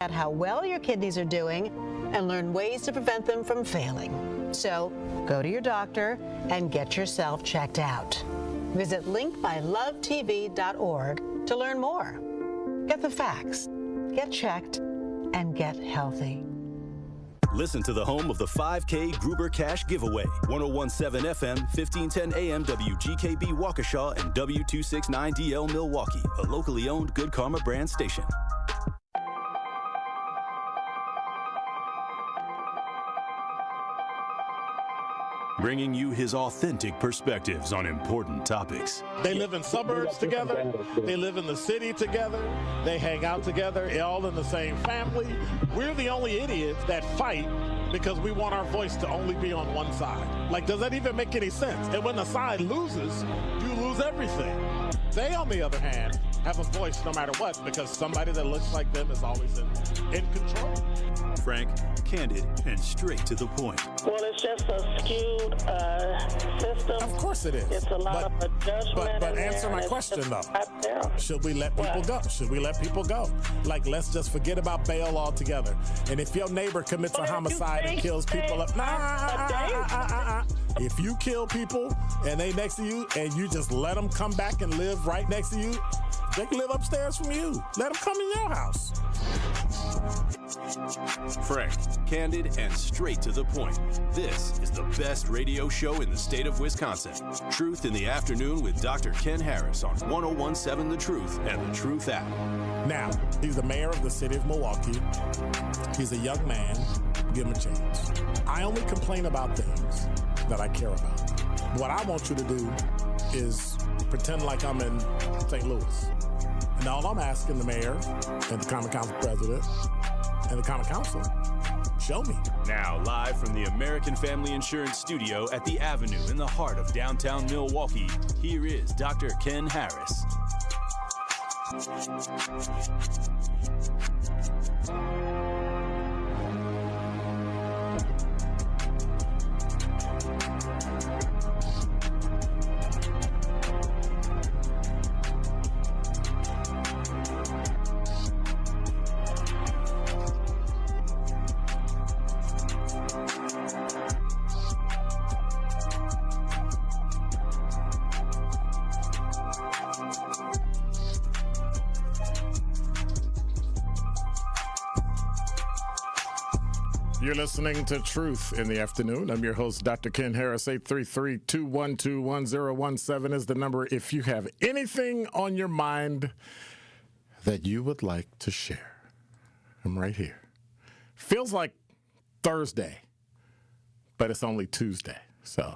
At how well your kidneys are doing and learn ways to prevent them from failing. So go to your doctor and get yourself checked out. Visit linkmylovetv.org to learn more. Get the facts, get checked, and get healthy. Listen to the home of the 5K Gruber Cash Giveaway. 1017 FM, 1510 AM, WGKB Waukesha, and W269DL Milwaukee, a locally owned Good Karma brand station. Bringing you his authentic perspectives on important topics. They live in suburbs together. They live in the city together. They hang out together, all in the same family. We're the only idiots that fight because we want our voice to only be on one side. Like, does that even make any sense? And when the side loses, you lose everything. They, on the other hand, have a voice no matter what because somebody that looks like them is always in control. Frank, candid, and straight to the point. Well, it's just a skewed system. Of course it is. It's a lot of adjustment. But answer my question, though. Should we let people go? Should we let people go? Like, let's just forget about bail altogether. And if your neighbor commits a homicide and kills people up, if you kill people and they next to you and you just let them come back and live right next to you, they can live upstairs from you. Let them come in your house. Frank, candid, and straight to the point. This is the best radio show in the state of Wisconsin. Truth in the Afternoon with Dr. Ken Harris on 1017 The Truth and The Truth app. Now, he's the mayor of the city of Milwaukee. He's a young man. Give him a chance. I only complain about things that I care about. What I want you to do is pretend like I'm in St. Louis. And all I'm asking the mayor and the Common Council president and the Common Council, show me. Now, live from the American Family Insurance Studio at the Avenue in the heart of downtown Milwaukee, here is Dr. Ken Harris. You're listening to Truth in the Afternoon. I'm your host, Dr. Ken Harris. 833-212-1017 is the number if you have anything on your mind that you would like to share. I'm right here. Feels like Thursday, but it's only Tuesday. So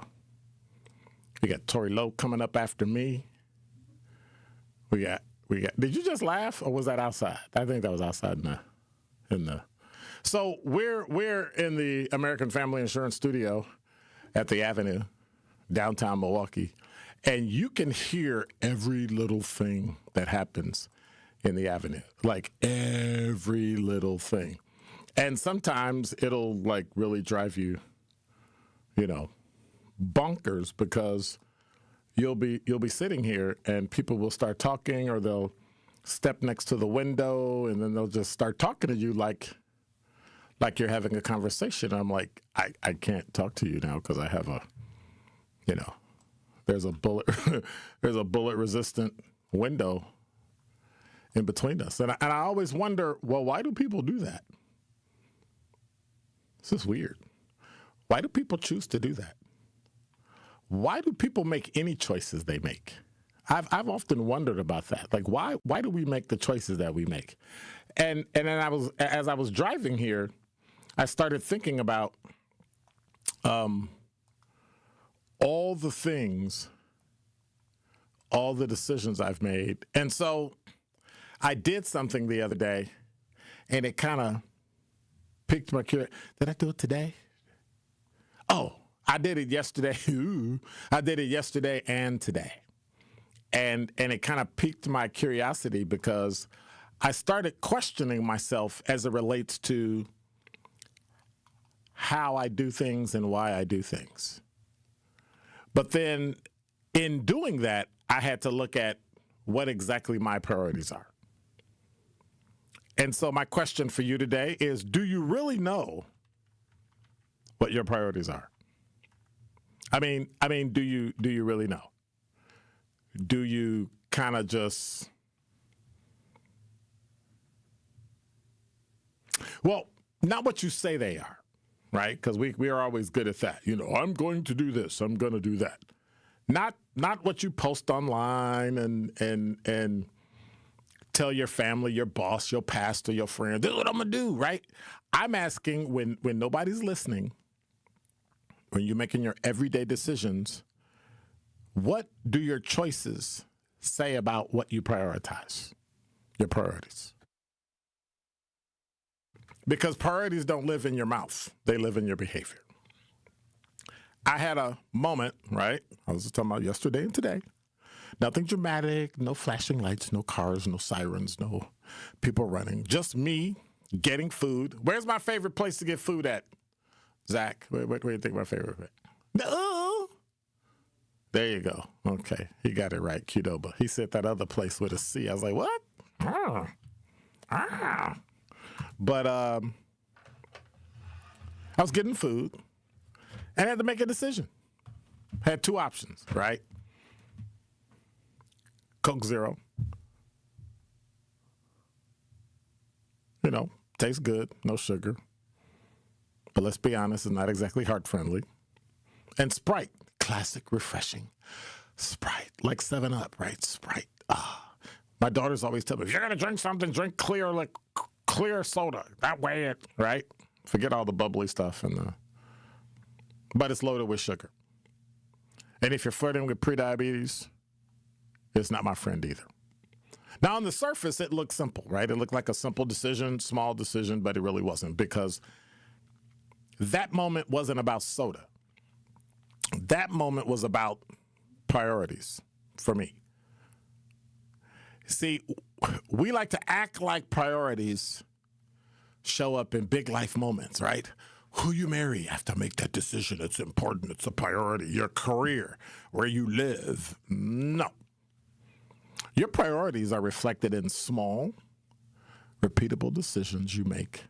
we got Tori Lowe coming up after me. We got. Did you just laugh, or was that outside? I think that was outside in the. So we're in the American Family Insurance Studio at the Avenue, downtown Milwaukee, and you can hear every little thing that happens in the Avenue, like every little thing. And sometimes it'll like really drive you, bonkers, because you'll be sitting here and people will start talking, or they'll step next to the window and then they'll just start talking to you like you're having a conversation. I'm like, I can't talk to you now because I have there's a bullet resistant window in between us. And I always wonder, well, why do people do that? This is weird. Why do people choose to do that? Why do people make any choices they make? I've often wondered about that. Like, why do we make the choices that we make? And then as I was driving here, I started thinking about all the things, all the decisions I've made. And so I did something the other day, and it kind of piqued my curiosity. Did I do it today? Oh, I did it yesterday. I did it yesterday and today. And it kind of piqued my curiosity because I started questioning myself as it relates to how I do things and why I do things. But then in doing that, I had to look at what exactly my priorities are. And so my question for you today is, do you really know what your priorities are? I mean, do you really know? Do you kind of just, well, not what you say they are, right? Because we are always good at that. You know, I'm going to do this, I'm going to do that. Not what you post online and tell your family, your boss, your pastor, your friend, this is what I'm going to do, right? I'm asking when nobody's listening, when you're making your everyday decisions, what do your choices say about what you prioritize, your priorities? Because priorities don't live in your mouth. They live in your behavior. I had a moment, right? I was just talking about yesterday and today. Nothing dramatic, no flashing lights, no cars, no sirens, no people running. Just me getting food. Where's my favorite place to get food at? Zach, what do you think my favorite is? No. There you go. Okay, he got it right, Qdoba. He said that other place with a C. I was like, what? But I was getting food and I had to make a decision. Had two options, right? Coke Zero. You know, tastes good, no sugar. But let's be honest, it's not exactly heart-friendly. And Sprite, classic, refreshing. Sprite, like 7-Up, right? Sprite. My daughters always tell me, if you're going to drink something, drink clear, like clear soda. That way it, right? Forget all the bubbly stuff. But it's loaded with sugar. And if you're flirting with prediabetes, it's not my friend either. Now, on the surface, it looked simple, right? It looked like a simple decision, small decision, but it really wasn't, because that moment wasn't about soda. That moment was about priorities for me. See, we like to act like priorities show up in big life moments, right? Who you marry, you have to make that decision. It's important. It's a priority. Your career, where you live. No. Your priorities are reflected in small, repeatable decisions you make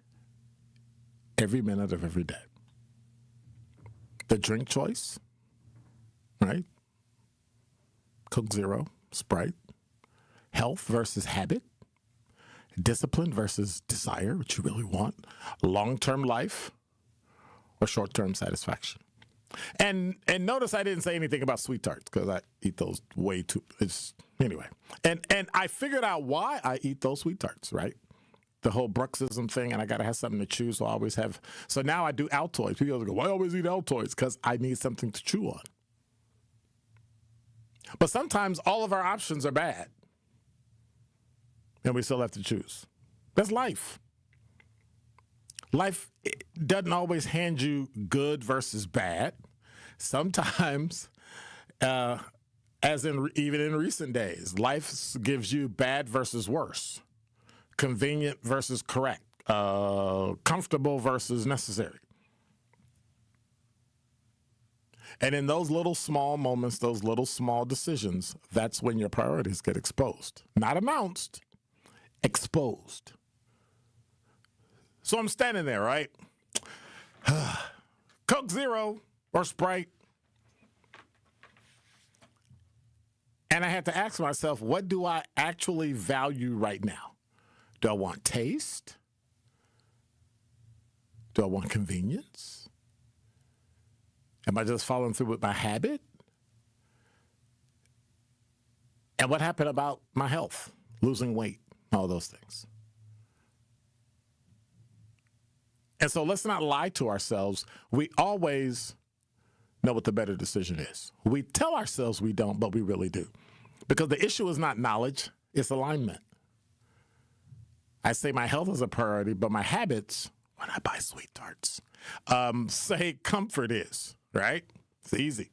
every minute of every day. The drink choice, right? Coke Zero, Sprite. Health versus habit. Discipline versus desire, what you really want. Long-term life or short-term satisfaction. And notice I didn't say anything about sweet tarts because I eat those way too. Anyway. And I figured out why I eat those sweet tarts, right? The whole bruxism thing, and I got to have something to chew, so I always have. So now I do Altoids. People go, why always eat Altoids? Because I need something to chew on. But sometimes all of our options are bad, and we still have to choose. That's life. Life doesn't always hand you good versus bad. Sometimes, even in recent days, life gives you bad versus worse, convenient versus correct, comfortable versus necessary. And in those little small moments, those little small decisions, that's when your priorities get exposed. Not announced, exposed. So I'm standing there, right? Coke Zero or Sprite. And I had to ask myself, what do I actually value right now? Do I want taste? Do I want convenience? Am I just following through with my habit? And what happened about my health, losing weight, all those things? And so let's not lie to ourselves. We always know what the better decision is. We tell ourselves we don't, but we really do. Because the issue is not knowledge, it's alignment. I say my health is a priority, but my habits, when I buy sweet tarts, say comfort is, right? It's easy.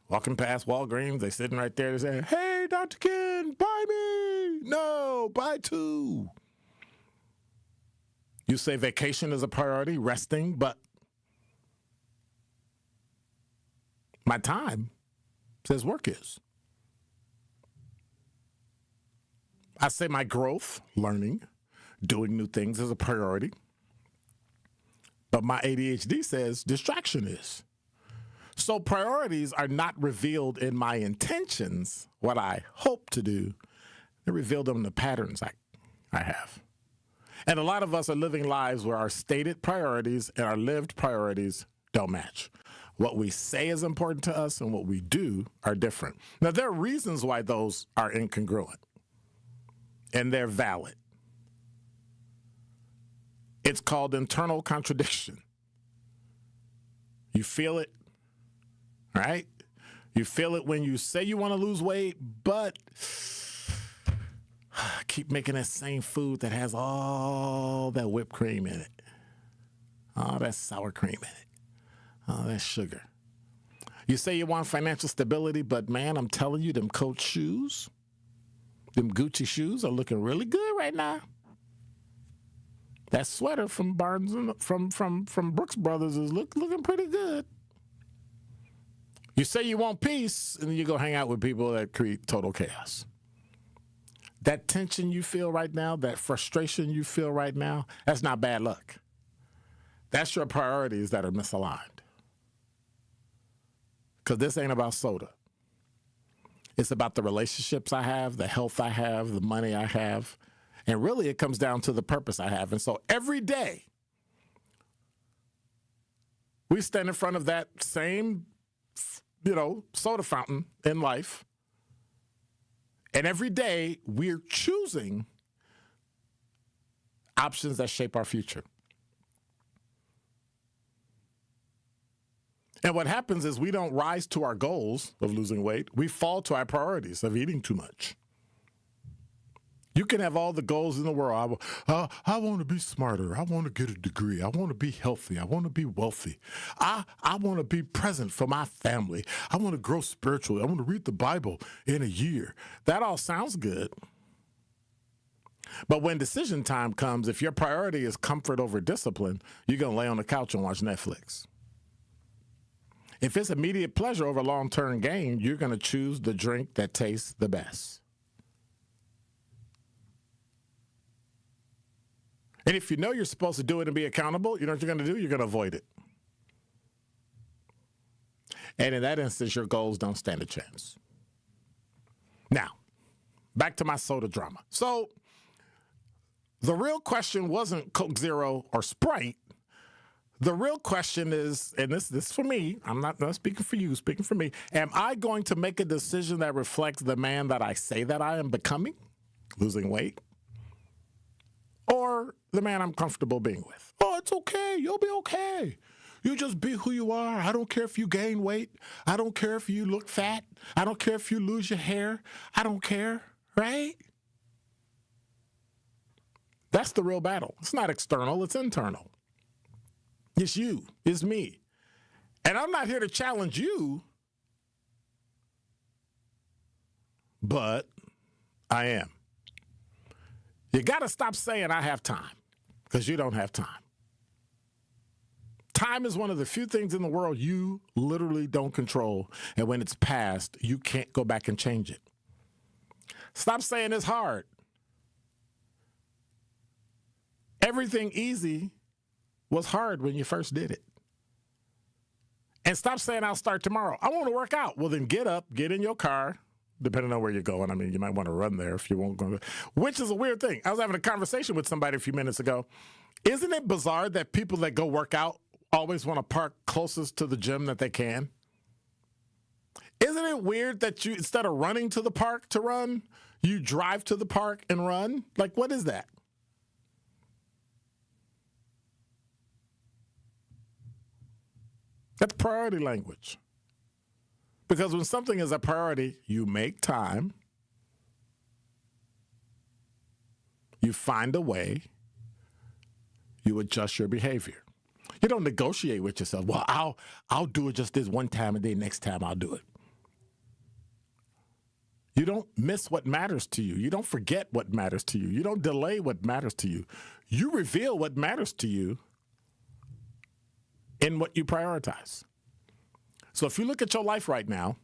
Walking past Walgreens, they sitting right there, they say, hey, Dr. Ken, buy me. No, buy two. You say vacation is a priority, resting, but my time says work is. I say my growth, learning, doing new things is a priority. But my ADHD says distraction is. So priorities are not revealed in my intentions, what I hope to do. They're revealed in the patterns I have. And a lot of us are living lives where our stated priorities and our lived priorities don't match. What we say is important to us and what we do are different. Now, there are reasons why those are incongruent, and they're valid. It's called internal contradiction. You feel it, right? You feel it when you say you want to lose weight, but keep making that same food that has all that whipped cream in it, all that sour cream in it, all that sugar. You say you want financial stability, but man, I'm telling you, them Coach shoes, them Gucci shoes are looking really good right now. That sweater from Barnes and from Brooks Brothers is looking pretty good. You say you want peace, and then you go hang out with people that create total chaos. That tension you feel right now, that frustration you feel right now, that's not bad luck. That's your priorities that are misaligned. Because this ain't about soda. It's about the relationships I have, the health I have, the money I have. And really, it comes down to the purpose I have. And so every day, we stand in front of that same, soda fountain in life. And every day, we're choosing options that shape our future. And what happens is we don't rise to our goals of losing weight. We fall to our priorities of eating too much. You can have all the goals in the world. I want to be smarter. I want to get a degree. I want to be healthy. I want to be wealthy. I want to be present for my family. I want to grow spiritually. I want to read the Bible in a year. That all sounds good. But when decision time comes, if your priority is comfort over discipline, you're going to lay on the couch and watch Netflix. If it's immediate pleasure over long-term gain, you're going to choose the drink that tastes the best. And if you know you're supposed to do it and be accountable, you know what you're going to do? You're going to avoid it. And in that instance, your goals don't stand a chance. Now, back to my soda drama. So the real question wasn't Coke Zero or Sprite. The real question is, and this is for me, I'm not speaking for you, speaking for me, am I going to make a decision that reflects the man that I say that I am becoming, losing weight? Or the man I'm comfortable being with? Oh, it's okay. You'll be okay. You just be who you are. I don't care if you gain weight. I don't care if you look fat. I don't care if you lose your hair. I don't care, right? That's the real battle. It's not external. It's internal. It's you. It's me. And I'm not here to challenge you, but I am. You got to stop saying I have time, because you don't have time. Time is one of the few things in the world you literally don't control, and when it's past, you can't go back and change it. Stop saying it's hard. Everything easy was hard when you first did it. And stop saying I'll start tomorrow. I want to work out. Well, then get up, get in your car, depending on where you're going. I mean, you might want to run there if you won't go, which is a weird thing. I was having a conversation with somebody a few minutes ago. Isn't it bizarre that people that go work out always want to park closest to the gym that they can? Isn't it weird that you, instead of running to the park to run, you drive to the park and run? Like, what is that? That's priority language. Because when something is a priority, you make time, you find a way, you adjust your behavior. You don't negotiate with yourself. Well, I'll do it just this one time, and then next time I'll do it. You don't miss what matters to you. You don't forget what matters to you. You don't delay what matters to you. You reveal what matters to you in what you prioritize. So if you look at your life right now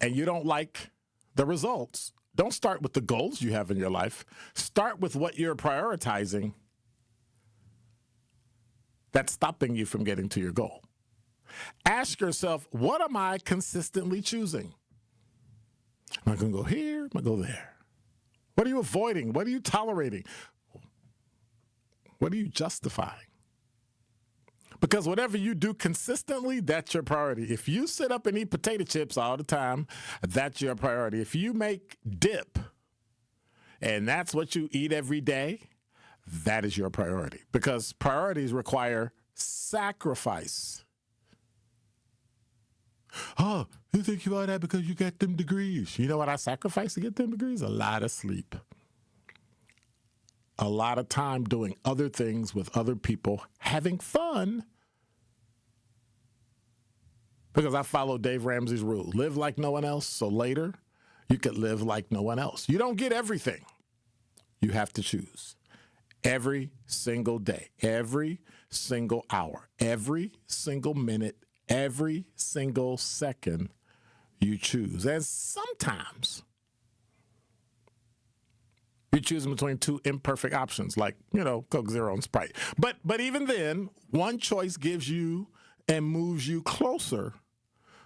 and you don't like the results, Don't start with the goals you have in your life. Start with what you're prioritizing that's stopping you from getting to your goal. Ask yourself, what am I consistently choosing? Am I going to go here? Am I going to go there? What are you avoiding? What are you tolerating? What are you justifying? Because whatever you do consistently, that's your priority. If you sit up and eat potato chips all the time, that's your priority. If you make dip and that's what you eat every day, that is your priority. Because priorities require sacrifice. Oh, you think you are that because you got them degrees. You know what I sacrificed to get them degrees? A lot of sleep. A lot of time doing other things with other people, having fun. Because I follow Dave Ramsey's rule. Live like no one else, so later you could live like no one else. You don't get everything. You have to choose. Every single day, every single hour, every single minute, every single second, you choose. And sometimes you're choosing between two imperfect options, like, Coke Zero and Sprite. But even then, one choice gives you and moves you closer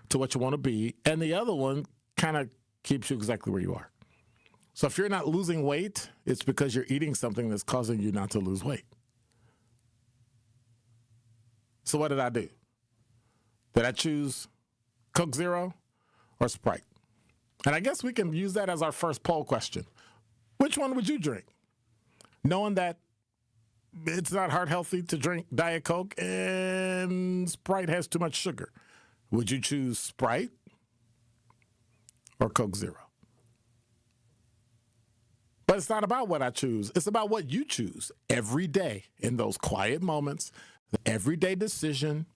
to what you want to be, and the other one kind of keeps you exactly where you are. So if you're not losing weight, it's because you're eating something that's causing you not to lose weight. So what did I do? Did I choose Coke Zero or Sprite? And I guess we can use that as our first poll question. Which one would you drink? Knowing that it's not heart healthy to drink Diet Coke and Sprite has too much sugar. Would you choose Sprite or Coke Zero? But it's not about what I choose. It's about what you choose every day in those quiet moments, the everyday decision,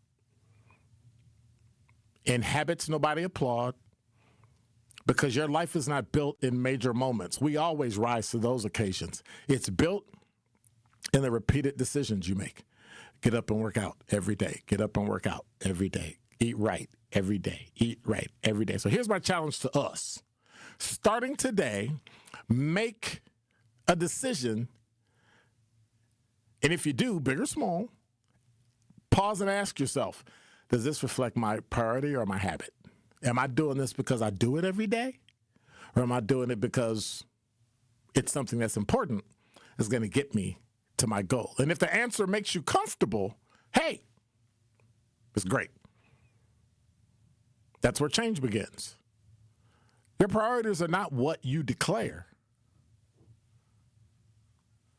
in habits nobody applaud, because your life is not built in major moments. We always rise to those occasions. It's built in the repeated decisions you make. Get up and work out every day. Get up and work out every day. Eat right every day. Eat right every day. So here's my challenge to us. Starting today, make a decision. And if you do, big or small, pause and ask yourself, does this reflect my priority or my habit? Am I doing this because I do it every day? Or am I doing it because it's something that's important, that's going to get me to my goal? And if the answer makes you comfortable, hey, it's great. That's where change begins. Your priorities are not what you declare.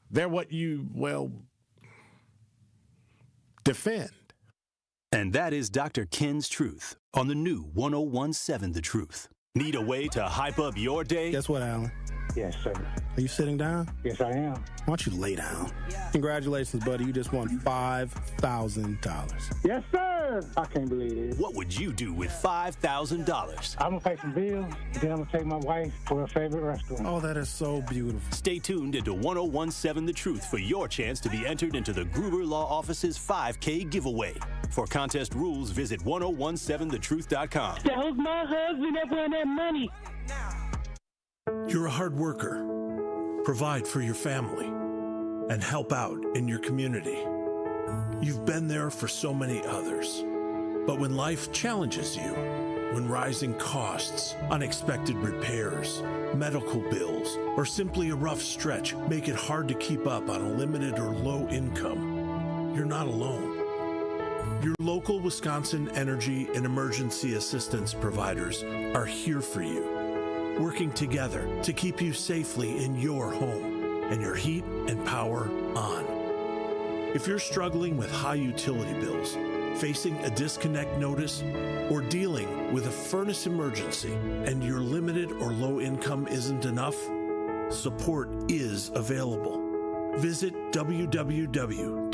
They're what you, defend. And that is Dr. Ken's Truth on the new 101.7 The Truth. Need a way to hype up your day? Guess what, Alan? Yes, sir. Are you sitting down? Yes, I am. Why don't you lay down? Congratulations, buddy. You just won $5,000. Yes, sir. I can't believe it. What would you do with $5,000? I'm going to pay some bills, then I'm going to take my wife to her favorite restaurant. Oh, that is so beautiful. Stay tuned into 101.7 The Truth for your chance to be entered into the Gruber Law Office's 5K giveaway. For contest rules, visit 1017thetruth.com. That was my husband that won that money. You're a hard worker. Provide for your family and help out in your community. You've been there for so many others. But when life challenges you, when rising costs, unexpected repairs, medical bills, or simply a rough stretch make it hard to keep up on a limited or low income, you're not alone. Your local Wisconsin energy and emergency assistance providers are here for you, working together to keep you safely in your home and your heat and power on. If you're struggling with high utility bills, facing a disconnect notice, or dealing with a furnace emergency and your limited or low income isn't enough, support is available. Visit www.heat.help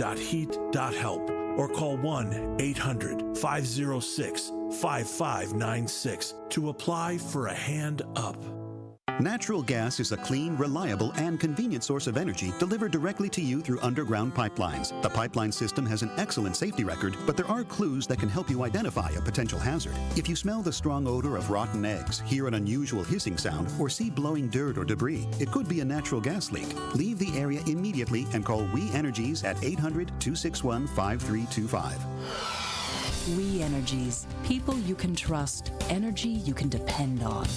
or call 1-800-506-5596 to apply for a hand up. Natural gas is a clean, reliable, and convenient source of energy delivered directly to you through underground pipelines. The pipeline system has an excellent safety record, but there are clues that can help you identify a potential hazard. If you smell the strong odor of rotten eggs, hear an unusual hissing sound, or see blowing dirt or debris, it could be a natural gas leak. Leave the area immediately and call We Energies at 800-261-5325. We Energies. People you can trust. Energy you can depend on.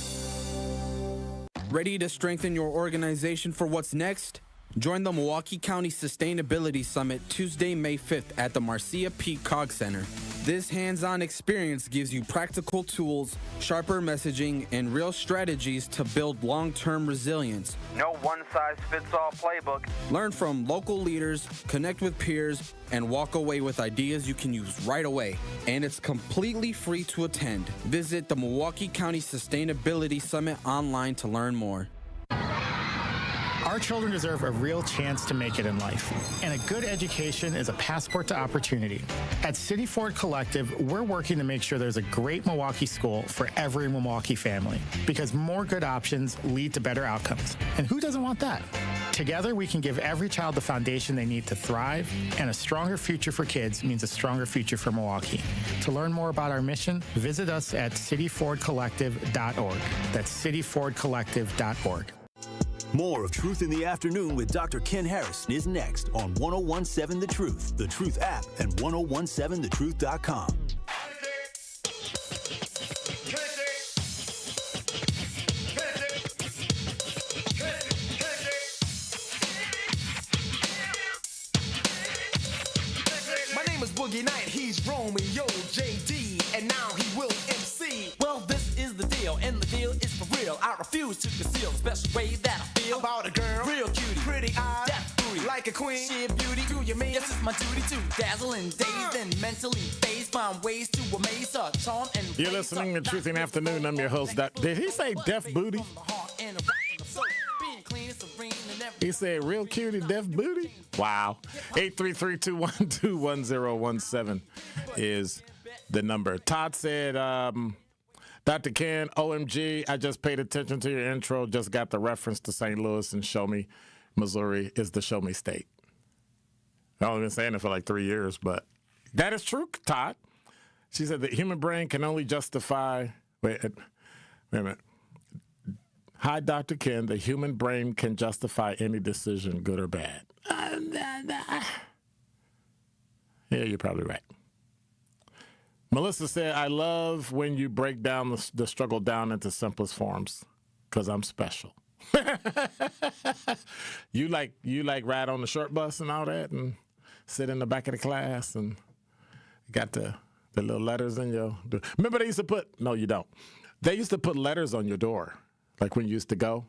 Ready to strengthen your organization for what's next? Join the Milwaukee County Sustainability Summit Tuesday, May 5th at the Marcia P. Cog Center. This hands-on experience gives you practical tools, sharper messaging, and real strategies to build long-term resilience. No one-size-fits-all playbook. Learn from local leaders, connect with peers, and walk away with ideas you can use right away. And it's completely free to attend. Visit the Milwaukee County Sustainability Summit online to learn more. Our children deserve a real chance to make it in life, and a good education is a passport to opportunity. At City Ford Collective, we're working to make sure there's a great Milwaukee school for every Milwaukee family, because more good options lead to better outcomes. And who doesn't want that? Together, we can give every child the foundation they need to thrive, and a stronger future for kids means a stronger future for Milwaukee. To learn more about our mission, visit us at cityfordcollective.org. That's cityfordcollective.org. More of Truth in the Afternoon with Dr. Ken Harris is next on 1017 The Truth, The Truth app, and 1017thetruth.com. My name is Boogie Night, he's Romeo JD, and now he will MC. Well, this is the deal, and the deal is for real. I refuse to conceal the special way that I feel about a girl, real cutie, pretty eyes, deaf booty, like a queen, sheer beauty. Do you mean? Yes, it's my duty to dazzle and daze and mentally phase, find ways to amaze her, charm and. You're listening to Truth in the Afternoon. I'm your host. Did he say deaf booty? He said real cutie, deaf booty? Wow. 833-212-1017 is the number. Todd said, Dr. Ken, OMG, I just paid attention to your intro, just got the reference to St. Louis and Show Me, Missouri is the Show Me state. I've only been saying it for like 3 years, but that is true, Todd. She said the human brain can only justify, wait a minute. Hi, Dr. Ken. The human brain can justify any decision, good or bad. Yeah, you're probably right. Melissa said, I love when you break down the struggle down into simplest forms because I'm special. You like ride on the short bus and all that and sit in the back of the class and got the little letters in your... Remember they used to put... No, you don't. They used to put letters on your door. Like when you used to go,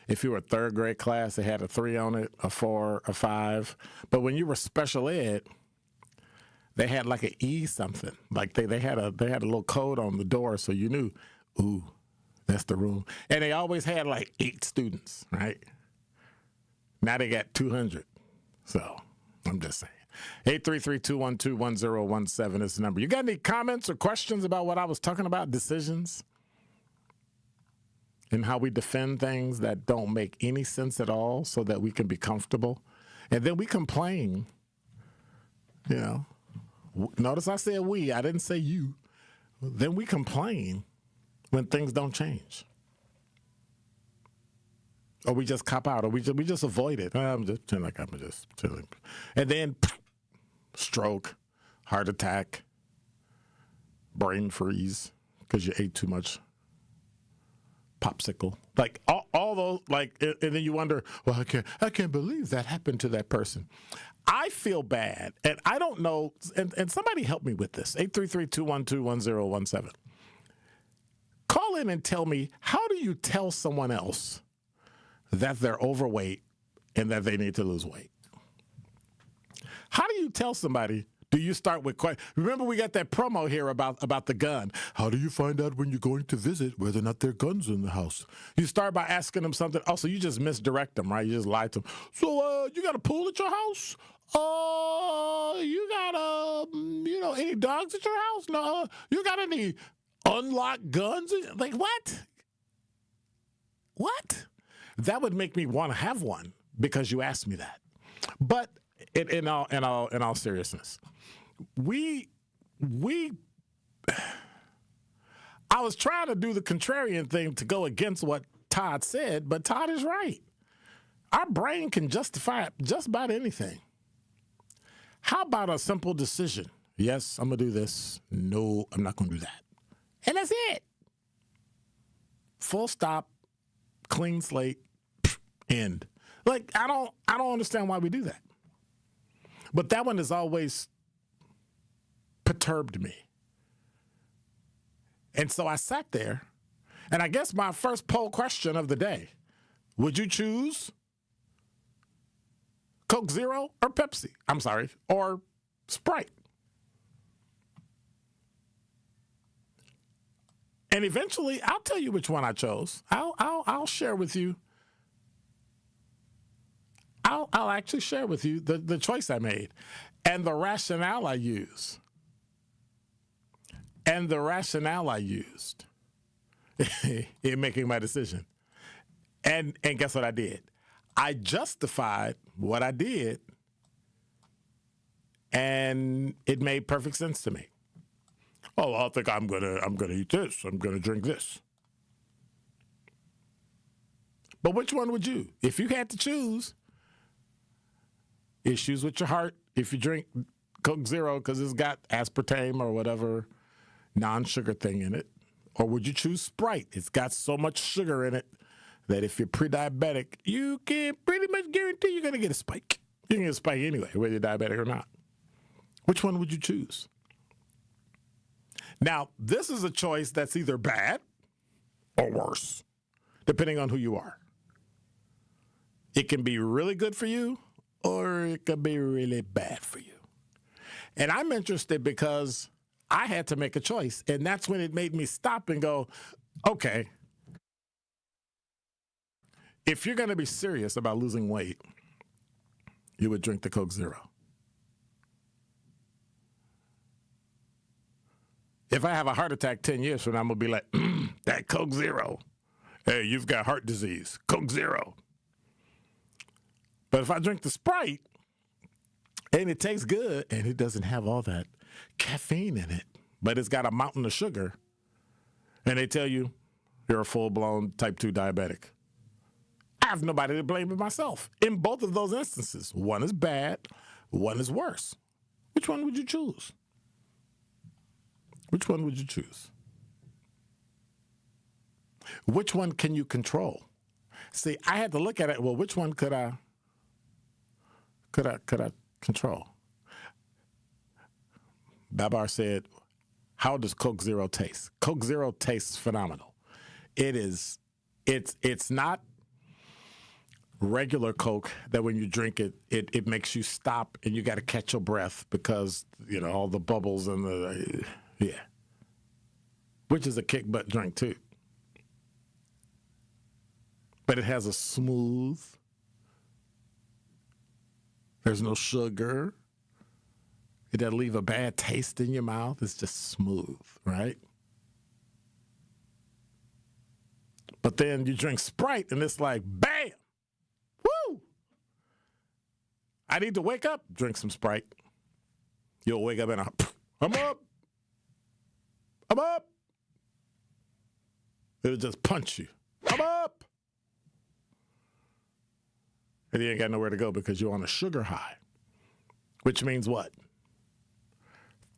if you were a third grade class, they had a 3 on it, a 4, a 5. But when you were special ed, they had like an E something. Like they had a little code on the door, so you knew, ooh, that's the room. And they always had like 8 students, right? Now they got 200. So I'm just saying. 833-212-1017 is the number. You got any comments or questions about what I was talking about? Decisions? And how we defend things that don't make any sense at all so that we can be comfortable. And then we complain, you know. Notice I said we, I didn't say you. Then we complain when things don't change. Or we just cop out, or we just avoid it. I'm just chilling. And then stroke, heart attack, brain freeze because you ate too much popsicle, like all those, like, and then you wonder, well, I can't believe that happened to that person. I feel bad, and I don't know, and somebody help me with this. 833-212-1017. Call in and tell me, how do you tell someone else that they're overweight and that they need to lose weight? How do you tell somebody? Do you start with questions? Remember, we got that promo here about the gun. How do you find out when you're going to visit whether or not there are guns in the house? You start by asking them something. Also, you just misdirect them, right? You just lie to them. So, you got a pool at your house? You got, any dogs at your house? No. You got any unlocked guns? Like, what? what? That would make me want to have one because you asked me that. But in all seriousness, I was trying to do the contrarian thing to go against what Todd said, but Todd is right. Our brain can justify just about anything. How about a simple decision? Yes, I'm going to do this. No, I'm not going to do that. And that's it. Full stop, clean slate, end. Like, I don't understand why we do that. But that one has always perturbed me. And so I sat there, and I guess my first poll question of the day, would you choose Coke Zero or Pepsi? I'm sorry, or Sprite? And eventually, I'll tell you which one I chose. I'll share with you. I'll actually share with you the choice I made and the rationale I used. And the rationale I used in making my decision. And guess what I did? I justified what I did, and it made perfect sense to me. Oh, I think I'm gonna eat this. I'm gonna drink this. But which one would you? If you had to choose, issues with your heart. If you drink Coke Zero because it's got aspartame or whatever non-sugar thing in it, or would you choose Sprite? It's got so much sugar in it that if you're pre-diabetic, you can pretty much guarantee you're gonna get a spike. You're gonna get a spike anyway, whether you're diabetic or not. Which one would you choose? Now, this is a choice that's either bad or worse, depending on who you are. It can be really good for you, or it can be really bad for you. And I'm interested because I had to make a choice, and that's when it made me stop and go, okay, if you're going to be serious about losing weight, you would drink the Coke Zero. If I have a heart attack 10 years from now, I'm going to be like, that Coke Zero. Hey, you've got heart disease. Coke Zero. But if I drink the Sprite, and it tastes good, and it doesn't have all that caffeine in it, but it's got a mountain of sugar, and they tell you you're a full-blown type 2 diabetic. I have nobody to blame but myself. In both of those instances, one is bad, one is worse. Which one would you choose? Which one would you choose? Which one can you control? See, I had to look at it. Well, which one could I control? Babar said, how does Coke Zero taste? Coke Zero tastes phenomenal. It's not regular Coke that when you drink it, it makes you stop and you got to catch your breath because, you know, all the bubbles and the, yeah. Which is a kick butt drink too. But it has a smooth, there's no sugar. It doesn't leave a bad taste in your mouth. It's just smooth, right? But then you drink Sprite and it's like, bam! Woo! I need to wake up, drink some Sprite. You'll wake up and I'm up. I'm up. It'll just punch you. I'm up. And you ain't got nowhere to go because you're on a sugar high. Which means what?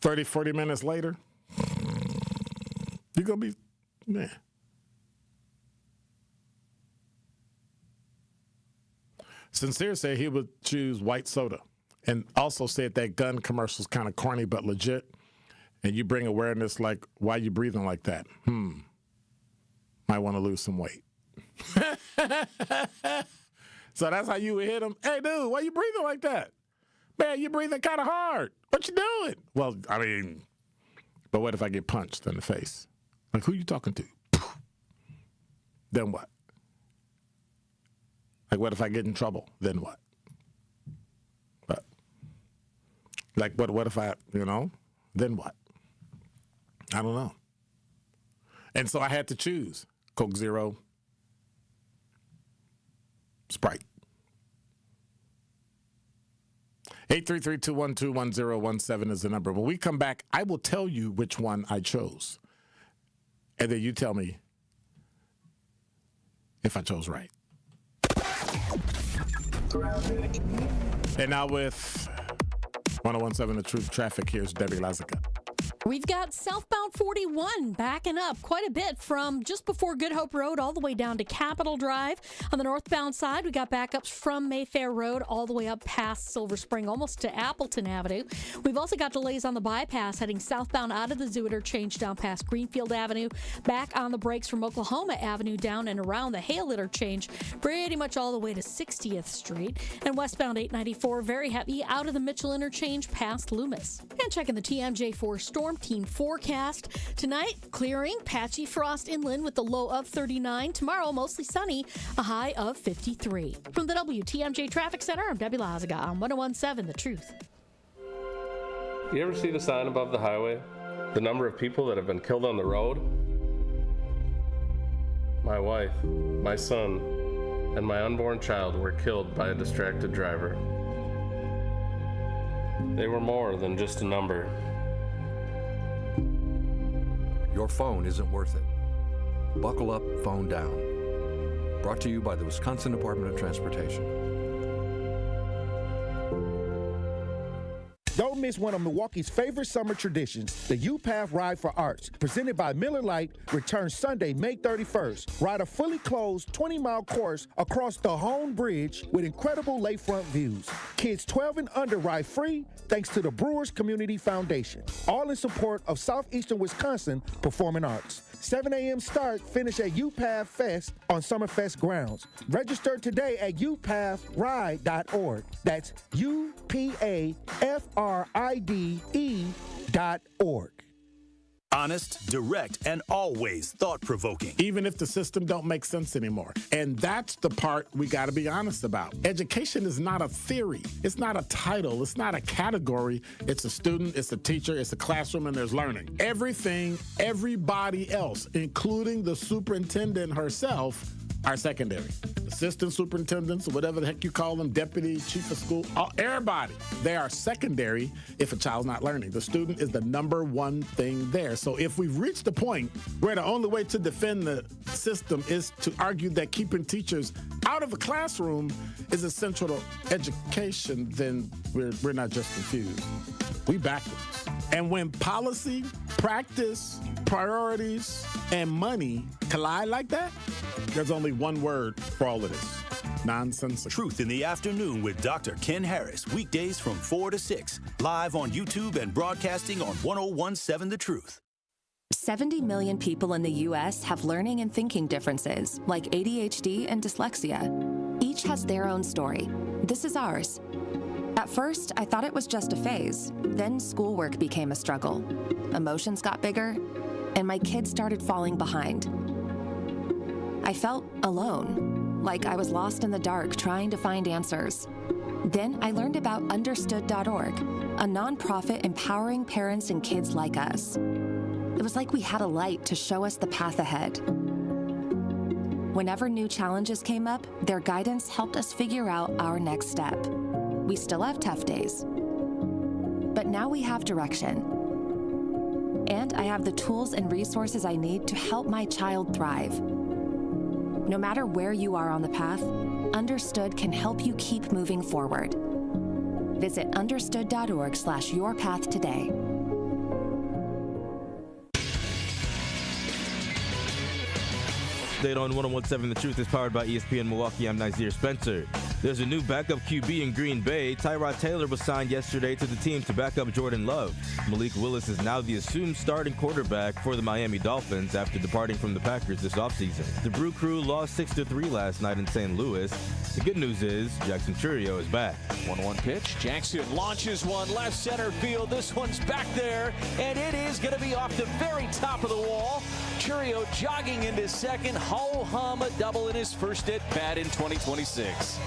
30, 40 minutes later, you're going to be, man. Sincere said he would choose white soda and also said that gun commercial's kind of corny but legit. And you bring awareness like, why you breathing like that? Might want to lose some weight. So that's how you would hit him. Hey, dude, why you breathing like that? Man, you breathing kind of hard. What you doing? Well, I mean, but what if I get punched in the face? Like, who you talking to? Then what? Like, what if I get in trouble? Then what? But, like, what if I, then what? I don't know. And so I had to choose Coke Zero Sprite. 833-212-1017 is the number. When we come back, I will tell you which one I chose. And then you tell me if I chose right. And now with 1017 The Truth Traffic, here's Debbie Lazica. We've got southbound 41 backing up quite a bit from just before Good Hope Road all the way down to Capitol Drive. On the northbound side, we got backups from Mayfair Road all the way up past Silver Spring, almost to Appleton Avenue. We've also got delays on the bypass heading southbound out of the Zoo Interchange down past Greenfield Avenue, back on the brakes from Oklahoma Avenue down and around the Hale Interchange, pretty much all the way to 60th Street. And westbound 894, very heavy out of the Mitchell Interchange past Loomis. And checking the TMJ4 storm team forecast. Tonight, clearing, patchy frost inland with a low of 39. Tomorrow, mostly sunny, a high of 53. From the WTMJ Traffic Center, I'm Debbie Lazica on 1017 The Truth. You ever see the sign above the highway? The number of people that have been killed on the road? My wife, my son, and my unborn child were killed by a distracted driver. They were more than just a number. Your phone isn't worth it. Buckle up, phone down. Brought to you by the Wisconsin Department of Transportation. Don't miss one of Milwaukee's favorite summer traditions, the U-Path Ride for Arts, presented by Miller Lite, returns Sunday, May 31st. Ride a fully closed 20-mile course across the Hone Bridge with incredible lakefront views. Kids 12 and under ride free thanks to the Brewers Community Foundation. All in support of Southeastern Wisconsin Performing Arts. 7 a.m. start, finish at UPath Fest on Summerfest grounds. Register today at upathride.org. That's UPAFRIDE.org. Honest, direct, and always thought-provoking. Even if the system don't make sense anymore. And that's the part we got to be honest about. Education is not a theory. It's not a title. It's not a category. It's a student, it's a teacher, it's a classroom, and there's learning. Everything, everybody else, including the superintendent herself, are secondary. Assistant superintendents, or whatever the heck you call them, deputy, chief of school, everybody, they are secondary if a child's not learning. The student is the number one thing there. So if we've reached the point where the only way to defend the system is to argue that keeping teachers out of the classroom is essential to education, then we're not just confused. We backwards. And when policy, practice, priorities, and money collide like that, there's only one word for all of this. Nonsensical. Truth in the Afternoon with Dr. Ken Harris. Weekdays from 4 to 6. Live on YouTube and broadcasting on 1017 The Truth. 70 million people in the U.S. have learning and thinking differences, like ADHD and dyslexia. Each has their own story. This is ours. At first, I thought it was just a phase. Then schoolwork became a struggle. Emotions got bigger, and my kids started falling behind. I felt alone, like I was lost in the dark trying to find answers. Then I learned about Understood.org, a nonprofit empowering parents and kids like us. It was like we had a light to show us the path ahead. Whenever new challenges came up, their guidance helped us figure out our next step. We still have tough days, but now we have direction. And I have the tools and resources I need to help my child thrive. No matter where you are on the path, Understood can help you keep moving forward. Visit understood.org/yourpath today. Update on 1017 The Truth is powered by ESPN Milwaukee. I'm Nazir Spencer. There's a new backup QB in Green Bay. Tyrod Taylor was signed yesterday to the team to back up Jordan Love. Malik Willis is now the assumed starting quarterback for the Miami Dolphins after departing from the Packers this offseason. The Brew Crew lost 6-3 last night in St. Louis. The good news is Jackson Churio is back. 1-1 pitch. Jackson launches one left center field. This one's back there, and it is going to be off the very top of the wall. Churio jogging into second. Ho-hum, a double in his first at bat in 2026.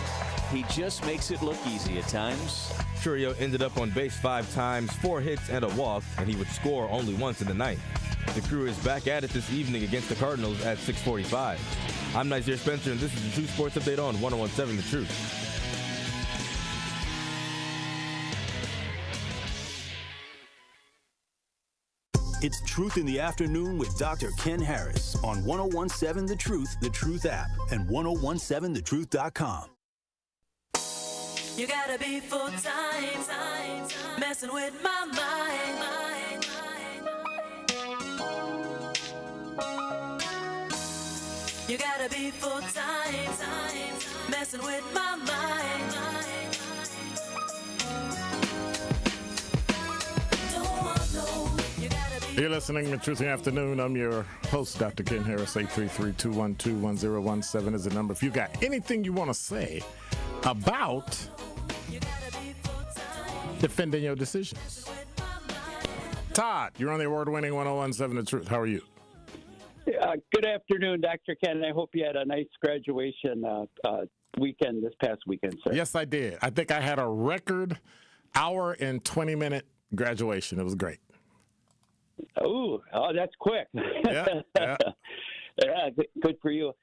He just makes it look easy at times. Churio ended up on base 5 times, 4 hits and a walk, and he would score only once in the ninth. The Crew is back at it this evening against the Cardinals at 6:45. I'm Nazir Spencer, and this is the True Sports Update on 101.7 The Truth. It's Truth in the Afternoon with Dr. Ken Harris on 101.7 The Truth app, and 1017thetruth.com. You gotta be full time, messing with my mind. You gotta be full time, messing with my mind. Don't want no. You're listening to Truth in the Afternoon. I'm your host, Dr. Ken Harris. 833-212-1017 is the number. If you got anything you want to say about defending your decisions. Todd, you're on the award-winning 1017 The Truth. How are you? Good afternoon, Dr. Ken. I hope you had a nice graduation weekend this past weekend, sir. Yes, I did. I think I had a record hour and 20-minute graduation. It was great. Oh, that's quick. Yeah. Yeah, good for you.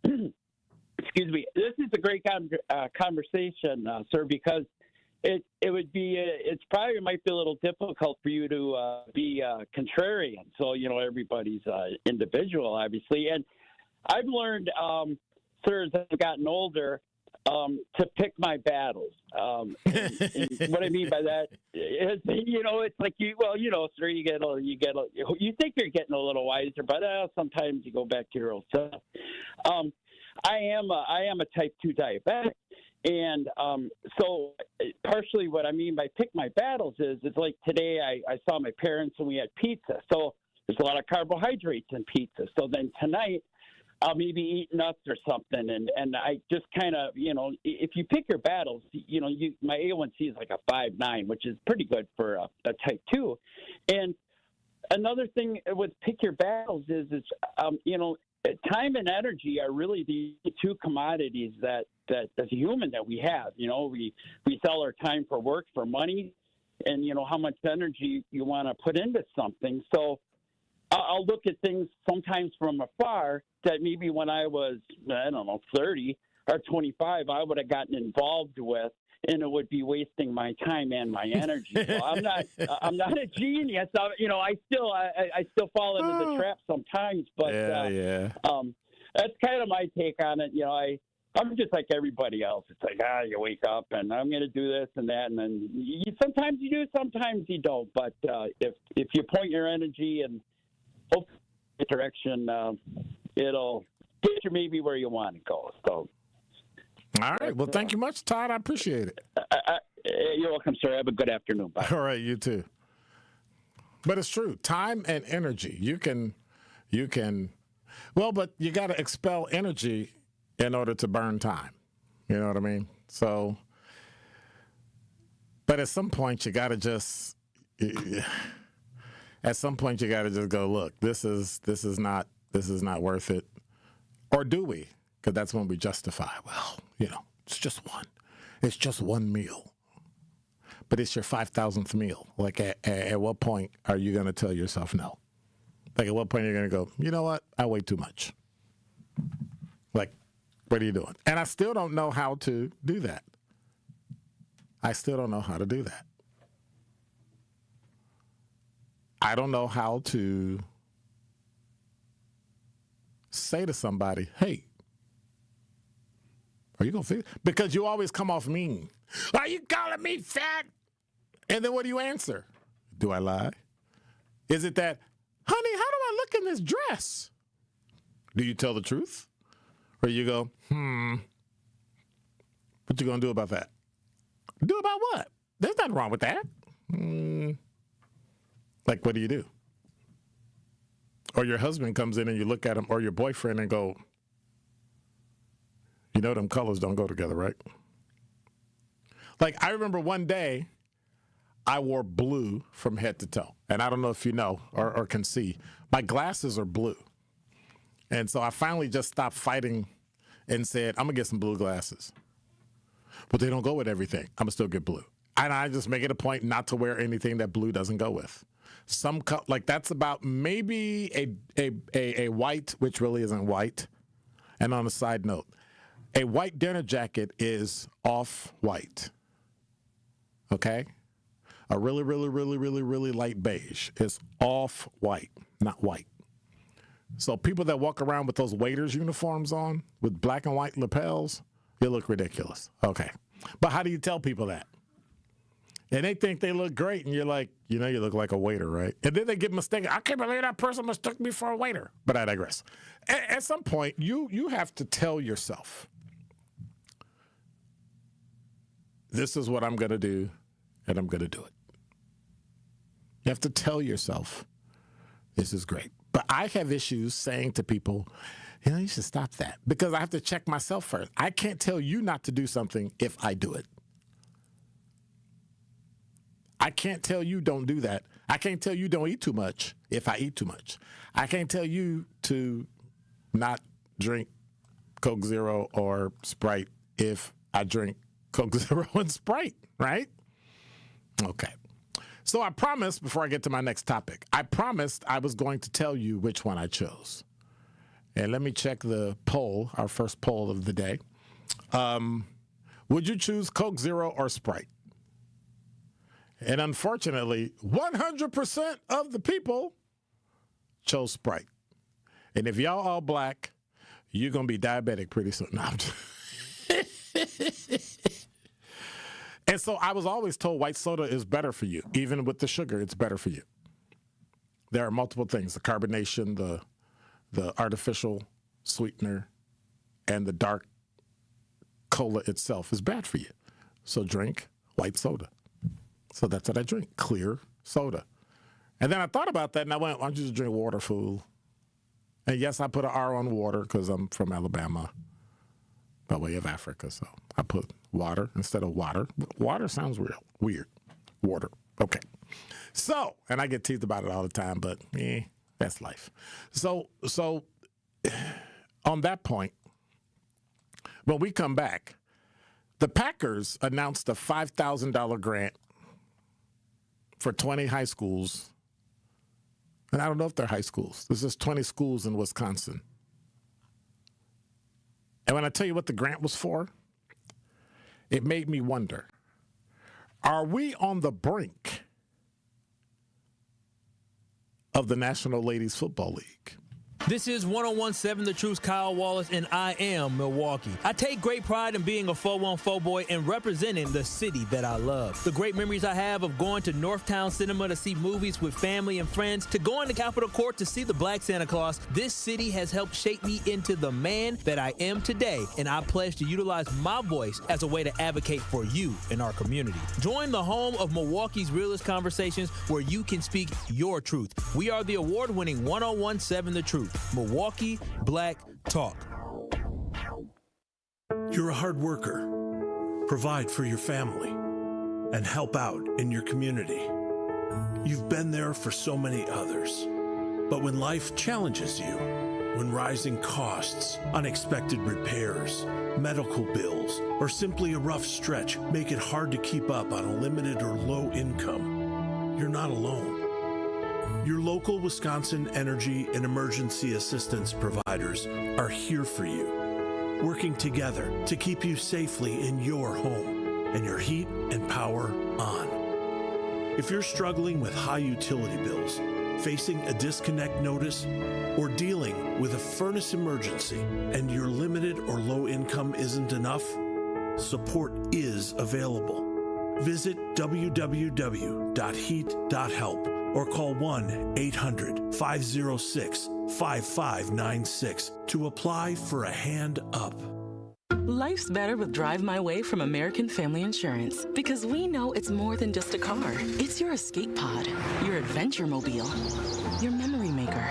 Excuse me. This is a great conversation, sir, because it would be it's probably might be a little difficult for you to be contrarian. So everybody's individual, obviously, and I've learned, sir, as I've gotten older, to pick my battles. And what I mean by that is, it's like sir, you think you're getting a little wiser, but sometimes you go back to your old self. I am a type 2 diabetic, and so partially what I mean by pick my battles is like today I saw my parents and we had pizza, so there's a lot of carbohydrates in pizza. So then tonight I'll maybe eat nuts or something, and I just kind of, if you pick your battles, my A1C is like a 5.9, which is pretty good for a type 2. And another thing with pick your battles is time and energy are really the two commodities that as a human that we have. We sell our time for work, for money, and how much energy you want to put into something. So I'll look at things sometimes from afar that maybe when I was, 30 or 25, I would have gotten involved with, and it would be wasting my time and my energy. So I'm not a genius. I still fall into the trap sometimes, but that's kind of my take on it. I'm just like everybody else. It's like, you wake up and I'm going to do this and that, and then sometimes you do, sometimes you don't. But if you point your energy and hope the direction, it'll get you maybe where you want to go. So, all right. Well, thank you much, Todd. I appreciate it. You're welcome, sir. Have a good afternoon. Bye. All right, you too. But it's true. Time and energy. You can. Well, but you got to expel energy in order to burn time. You know what I mean? So, but at some point you got to just. At some point, you got to just go, look, this is not worth it. Or do we? Because that's when we justify, well, it's just one meal. But it's your 5,000th meal. Like, at what point are you going to tell yourself no? Like, at what point are you going to go, you know what? I weigh too much. Like, what are you doing? And I still don't know how to do that. I don't know how to say to somebody, hey, are you going to fix it? Because you always come off mean. Are you calling me fat? And then what do you answer? Do I lie? Is it that, honey, how do I look in this dress? Do you tell the truth? Or you go, what you going to do about that? Do about what? There's nothing wrong with that. Like, what do you do? Or your husband comes in and you look at him, or your boyfriend, and go, them colors don't go together, right? Like, I remember one day I wore blue from head to toe. And I don't know if you know or can see. My glasses are blue. And so I finally just stopped fighting and said, I'm going to get some blue glasses. But they don't go with everything. I'm going to still get blue. And I just make it a point not to wear anything that blue doesn't go with. Like that's about maybe a white, which really isn't white, And on a side note, a white dinner jacket is off-white. Okay? A really, really, really, really, really light beige is off-white, not white. So people that walk around with those waiters' uniforms on with black and white lapels, you look ridiculous. Okay. But how do you tell people that? And they think they look great, and you're like, you look like a waiter, right? And then they get mistaken. I can't believe that person mistook me for a waiter. But I digress. At some point, you have to tell yourself, this is what I'm going to do, and I'm going to do it. You have to tell yourself, this is great. But I have issues saying to people, you should stop that, because I have to check myself first. I can't tell you not to do something if I do it. I can't tell you don't do that. I can't tell you don't eat too much if I eat too much. I can't tell you to not drink Coke Zero or Sprite if I drink Coke Zero and Sprite, right? Okay. So I promised, before I get to my next topic, I promised I was going to tell you which one I chose. And let me check the poll, our first poll of the day. Would you choose Coke Zero or Sprite? And unfortunately, 100% of the people chose Sprite. And if y'all all black, you're going to be diabetic pretty soon. No, And so I was always told white soda is better for you. Even with the sugar, it's better for you. There are multiple things: the carbonation, the artificial sweetener, and the dark cola itself is bad for you. So drink white soda. So that's what I drink, clear soda. And then I thought about that, and I went, why don't you just drink water, fool? And yes, I put an R on water because I'm from Alabama by way of Africa. So I put water instead of water. Water sounds weird. Water. Okay. So, and I get teased about it all the time, but that's life. So on that point, when we come back, the Packers announced a $5,000 grant for 20 high schools. And I don't know if they're high schools. This is 20 schools in Wisconsin. And when I tell you what the grant was for, it made me wonder, are we on the brink of the National Ladies Football League? This is 101.7 The Truth's Kyle Wallace, and I am Milwaukee. I take great pride in being a 414 boy and representing the city that I love. The great memories I have of going to Northtown Cinema to see movies with family and friends, to going to Capitol Court to see the Black Santa Claus, this city has helped shape me into the man that I am today, and I pledge to utilize my voice as a way to advocate for you in our community. Join the home of Milwaukee's realest conversations where you can speak your truth. We are the award-winning 101.7 The Truth. Milwaukee Black Talk. You're a hard worker. Provide for your family and help out in your community. You've been there for so many others. But when life challenges you, when rising costs, unexpected repairs, medical bills, or simply a rough stretch make it hard to keep up on a limited or low income, you're not alone. Your local Wisconsin energy and emergency assistance providers are here for you, working together to keep you safely in your home and your heat and power on. If you're struggling with high utility bills, facing a disconnect notice, or dealing with a furnace emergency and your limited or low income isn't enough, support is available. Visit www.heat.help or call 1-800-506-5596 to apply for a hand up. Life's better with Drive My Way from American Family Insurance, because we know it's more than just a car. It's your escape pod, your adventure mobile, your memory maker.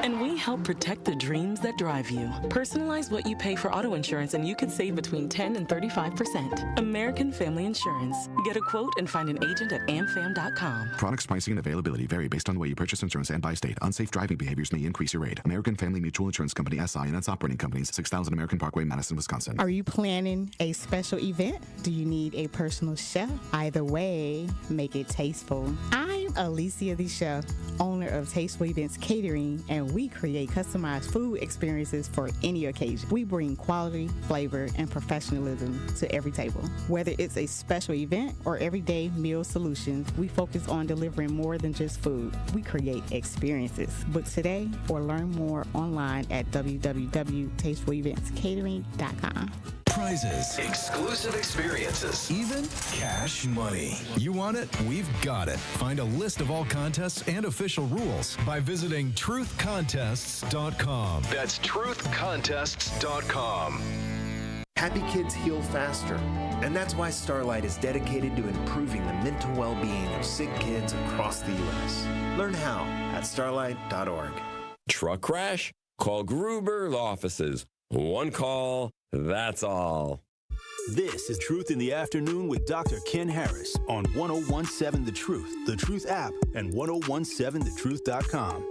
And we help protect the dreams that drive you. Personalize what you pay for auto insurance and you could save between 10 and 35%. American Family Insurance. Get a quote and find an agent at amfam.com. Products, pricing, and availability vary based on the way you purchase insurance and by state. Unsafe driving behaviors may increase your rate. American Family Mutual Insurance Company, SI, and its operating companies, 6000 American Parkway, Madison, Wisconsin. Are you planning a special event? Do you need a personal chef? Either way, make it tasteful. I I'm Alicia the Chef, owner of Tasteful Events Catering, and we create customized food experiences for any occasion. We bring quality, flavor, and professionalism to every table. Whether it's a special event or everyday meal solutions, we focus on delivering more than just food. We create experiences. Book today or learn more online at www.tastefuleventscatering.com. Prizes, exclusive experiences, even cash money. You want it? We've got it. Find a list of all contests and official rules by visiting truthcontests.com. That's truthcontests.com. Happy kids heal faster, and that's why Starlight is dedicated to improving the mental well-being of sick kids across the U.S. Learn how at starlight.org. Truck crash? Call Gruber offices. One call, that's all. This is Truth in the Afternoon with Dr. Ken Harris on 1017 The Truth, The Truth app, and 1017thetruth.com.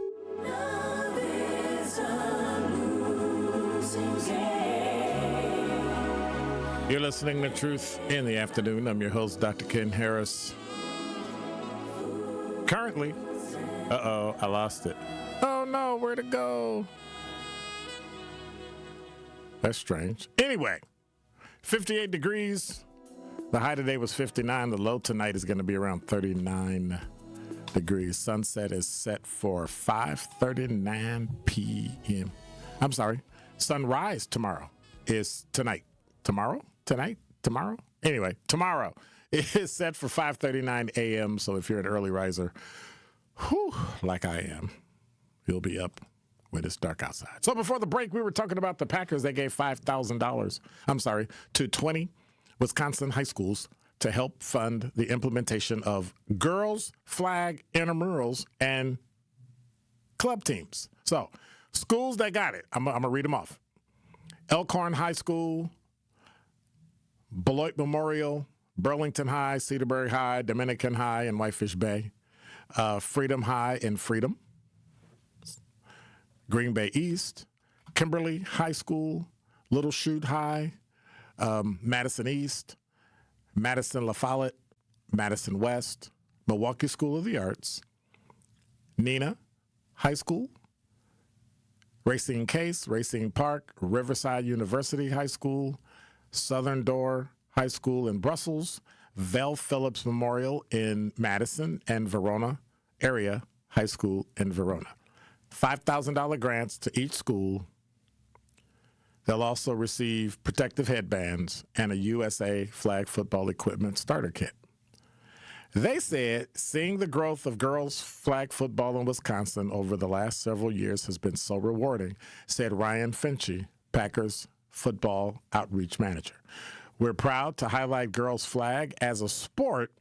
You're listening to Truth in the Afternoon. I'm your host, Dr. Ken Harris. Currently, I lost it. Oh no, where'd it go? That's strange. Anyway, 58 degrees. The high today was 59. The low tonight is going to be around 39 degrees. Sunset is set for 5:39 p.m. I'm sorry. Sunrise tomorrow is tonight. Tomorrow? Tonight? Tomorrow? Anyway, tomorrow it is set for 5:39 a.m. So if you're an early riser, like I am, you'll be up when it's dark outside. So before the break, we were talking about the Packers. They gave $5,000, to 20 Wisconsin high schools to help fund the implementation of girls' flag intramurals and club teams. So schools that got it, I'm going to read them off. Elkhorn High School, Beloit Memorial, Burlington High, Cedarburg High, Dominican High, and Whitefish Bay, Freedom High in Freedom, Green Bay East, Kimberly High School, Little Chute High, Madison East, Madison La Follette, Madison West, Milwaukee School of the Arts, Neenah High School, Racine Case, Racine Park, Riverside University High School, Southern Door High School in Brussels, Vel Phillips Memorial in Madison, and Verona Area High School in Verona. $5,000 grants to each school. They'll also receive protective headbands and a USA flag football equipment starter kit. They said seeing the growth of girls flag football in Wisconsin over the last several years has been so rewarding, said Ryan Finchy, Packers football outreach manager. We're proud to highlight girls flag as a sport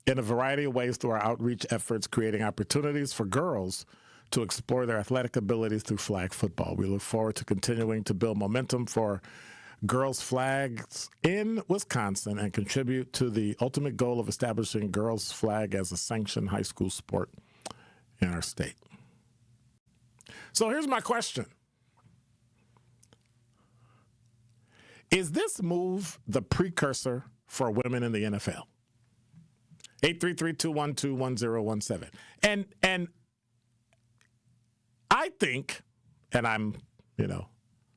in a variety of ways through our outreach efforts, creating opportunities for girls to explore their athletic abilities through flag football. We look forward to continuing to build momentum for girls' flags in Wisconsin and contribute to the ultimate goal of establishing girls' flag as a sanctioned high school sport in our state. So here's my question. Is this move the precursor for women in the NFL? 833-212-1017. And I think, and I'm,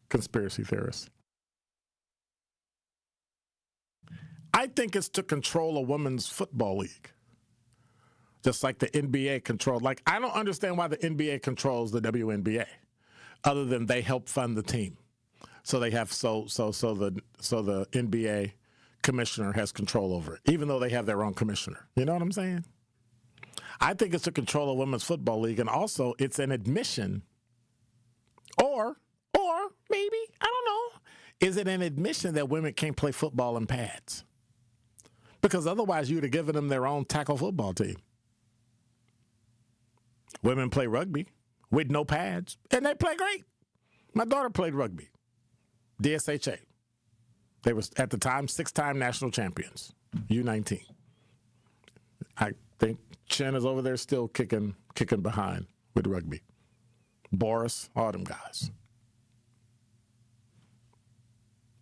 conspiracy theorist, I think it's to control a women's football league. Just like the NBA controlled. Like, I don't understand why the NBA controls the WNBA, other than they help fund the team. So they have so the NBA commissioner has control over it, even though they have their own commissioner. You know what I'm saying? I think it's to control a women's football league, and also it's an admission, or maybe, I don't know, is it an admission that women can't play football in pads? Because otherwise you'd have given them their own tackle football team. Women play rugby with no pads, and they play great. My daughter played rugby, DSHA. They were, at the time, 6-time national champions, U19. I think Chen is over there still kicking behind with rugby. Boris, all them guys.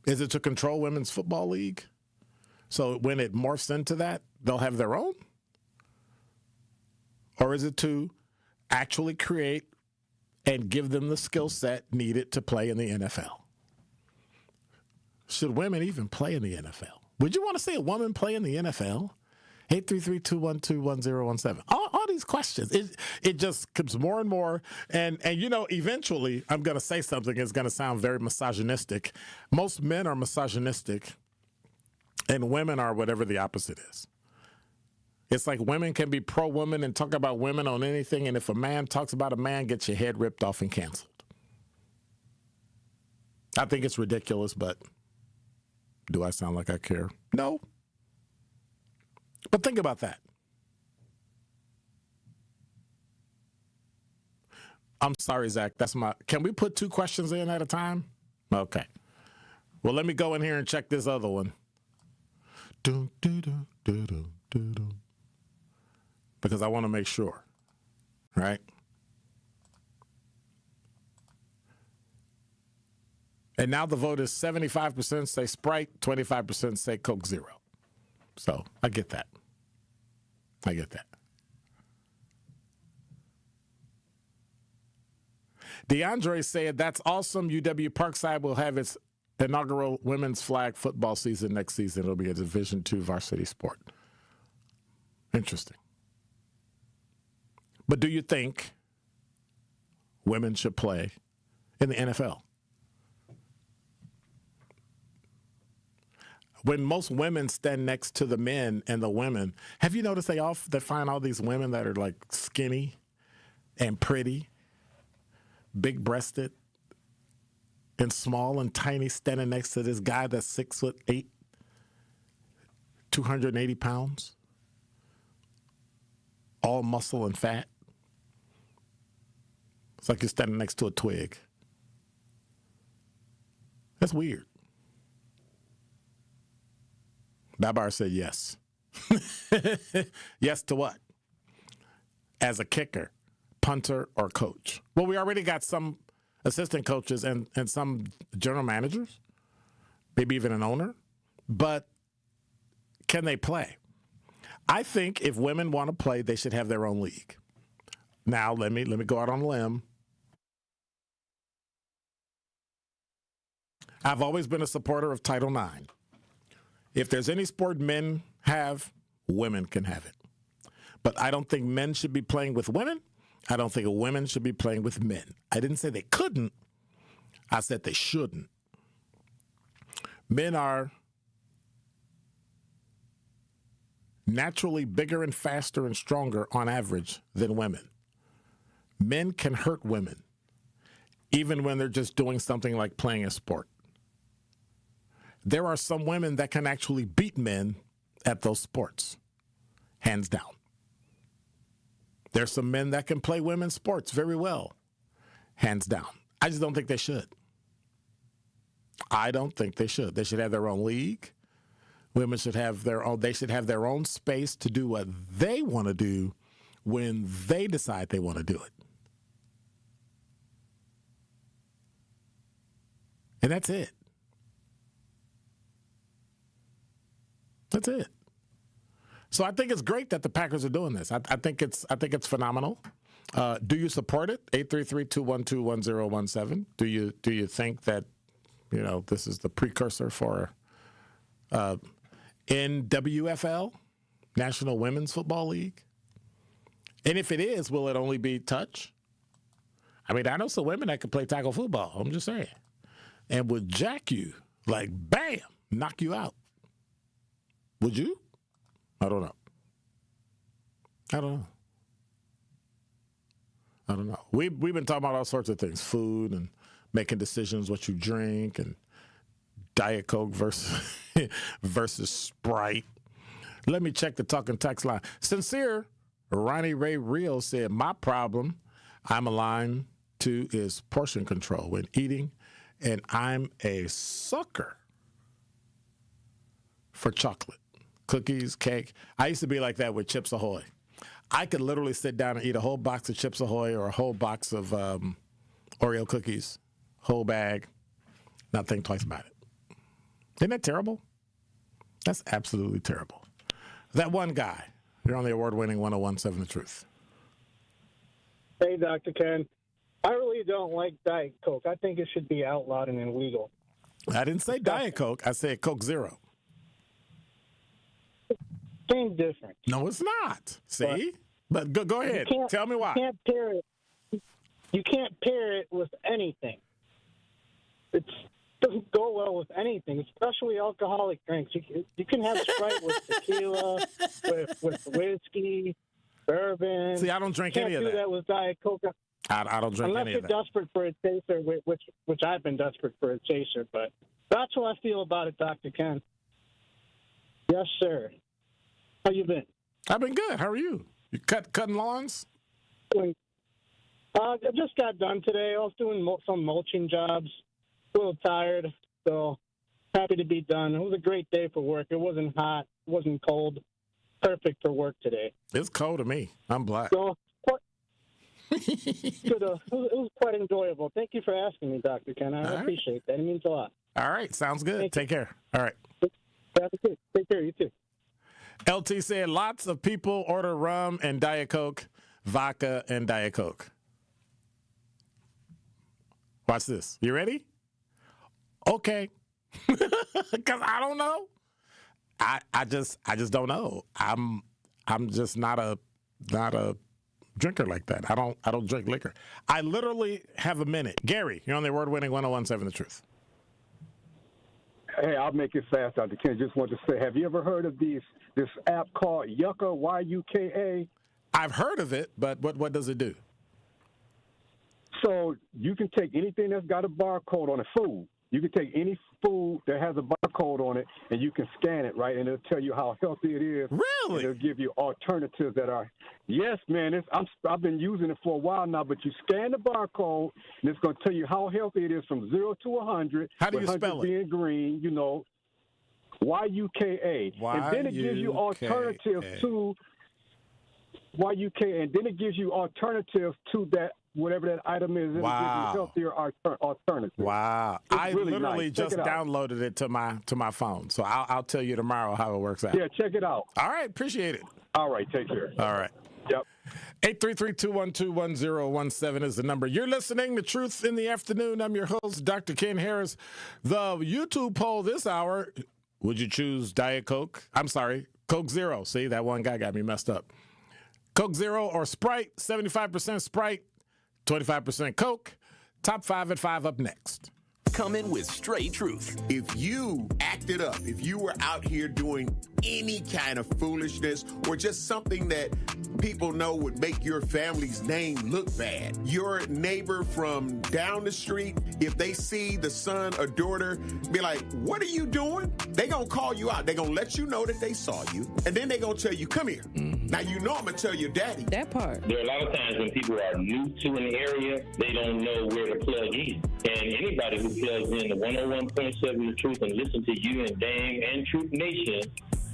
Is it to control women's football league? So when it morphs into that, they'll have their own? Or is it to actually create and give them the skill set needed to play in the NFL? Should women even play in the NFL? Would you want to see a woman play in the NFL? 833-212-1017. All these questions. It just comes more and more. And eventually I'm going to say something that's going to sound very misogynistic. Most men are misogynistic, and women are whatever the opposite is. It's like women can be pro-woman and talk about women on anything, and if a man talks about a man, get your head ripped off and canceled. I think it's ridiculous, but do I sound like I care? No. But think about that. I'm sorry, Zach. Can we put 2 questions in at a time? Okay. Well, let me go in here and check this other one. Because I want to make sure, right? And now the vote is 75% say Sprite, 25% say Coke Zero. So I get that. DeAndre said, that's awesome. UW Parkside will have its inaugural women's flag football season next season. It'll be a Division II varsity sport. Interesting. But do you think women should play in the NFL? When most women stand next to the men and the women, have you noticed they find all these women that are like skinny and pretty, big-breasted, and small and tiny standing next to this guy that's 6'8", 280 pounds, all muscle and fat? It's like you're standing next to a twig. That's weird. Babar said yes. Yes to what? As a kicker, punter, or coach? Well, we already got some assistant coaches and some general managers, maybe even an owner. But can they play? I think if women want to play, they should have their own league. Now, let me go out on a limb. I've always been a supporter of Title IX. If there's any sport men have, women can have it. But I don't think men should be playing with women. I don't think women should be playing with men. I didn't say they couldn't. I said they shouldn't. Men are naturally bigger and faster and stronger on average than women. Men can hurt women, even when they're just doing something like playing a sport. There are some women that can actually beat men at those sports, hands down. There's some men that can play women's sports very well, hands down. I just don't think they should. I don't think they should. They should have their own league. Women should have their own. They should have their own space to do what they want to do when they decide they want to do it. And that's it. That's it. So I think it's great that the Packers are doing this. I think it's phenomenal. Do you support it? 833-212-1017. Do you think that this is the precursor for NWFL, National Women's Football League? And if it is, will it only be touch? I mean, I know some women that can play tackle football. I'm just saying. And would jack you, like, bam, knock you out. Would you? I don't know. We've been talking about all sorts of things, food and making decisions, what you drink, and Diet Coke versus Sprite. Let me check the talking text line. Sincere, Ronnie Ray Rio said, my problem I'm aligned to is portion control when eating, and I'm a sucker for chocolate. Cookies, cake. I used to be like that with Chips Ahoy. I could literally sit down and eat a whole box of Chips Ahoy or a whole box of Oreo cookies, whole bag, not think twice about it. Isn't that terrible? That's absolutely terrible. That one guy, you're on the award-winning 1017 The Truth. Hey, Dr. Ken. I really don't like Diet Coke. I think it should be outlawed and illegal. I didn't say Diet Coke. I said Coke Zero. Same difference. No, it's not. See? But go ahead. Tell me why. You can't pair it with anything. It doesn't go well with anything, especially alcoholic drinks. You can have Sprite with tequila, with whiskey, bourbon. See, I don't drink any of that. You can't do that with Diet Coke. I don't drink any of that. Unless you're desperate for a chaser, which I've been desperate for a chaser. But that's what I feel about it, Dr. Ken. Yes, sir. How you been? I've been good. How are you? You cutting lawns? I just got done today. I was doing some mulching jobs. A little tired, so happy to be done. It was a great day for work. It wasn't hot. It wasn't cold. Perfect for work today. It's cold to me. I'm black. So, it was quite enjoyable. Thank you for asking me, Dr. Ken. I appreciate that. It means a lot. All right. Sounds good. Take care. All right. Take care. You too. LT said lots of people order rum and Diet Coke, vodka and Diet Coke. Watch this. You ready? Okay. Because I don't know. I just don't know. I'm just not a drinker like that. I don't drink liquor. I literally have a minute. Gary, you're on the award-winning 101.7 The Truth. Hey, I'll make it fast, Dr. Ken. Just want to say, have you ever heard of this app called Yucca, Y-U-K-A? I've heard of it, but what does it do? So you can take anything that's got a barcode on it, food. You can take any food that has a barcode on it, and you can scan it, right? And it'll tell you how healthy it is. Really? It'll give you alternatives that are, yes, man. I've been using it for a while now, but you scan the barcode, and it's going to tell you how healthy it is from 0 to 100. How do you spell it? Being green, Y-U-K-A. And then it gives you alternatives to Y-U-K-A. And then it gives you alternatives to that, whatever that item is. Wow. It'll give you healthier alternatives. Wow. I really literally nice. just downloaded it to my phone. So I'll tell you tomorrow how it works out. Yeah, check it out. All right. Appreciate it. All right. Take care. All right. Yep. 833-212-1017 is the number. You're listening to Truth in the Afternoon. I'm your host, Dr. Ken Harris. The YouTube poll this hour, would you choose Diet Coke? I'm sorry, Coke Zero. See, that one guy got me messed up. Coke Zero or Sprite, 75% Sprite, 25% Coke. Top 5 at 5 up next. Come in with straight truth. If you acted up, if you were out here doing any kind of foolishness or just something that people know would make your family's name look bad, your neighbor from down the street, if they see the son or daughter, be like, what are you doing? They gonna call you out. They gonna let you know that they saw you, and then they gonna tell you, come here. Now you know I'm gonna tell your daddy. That part. There are a lot of times when people are new to an area, they don't know where to plug in. And anybody who plugs in the 101.7 The Truth and listen to you and Dame and Truth Nation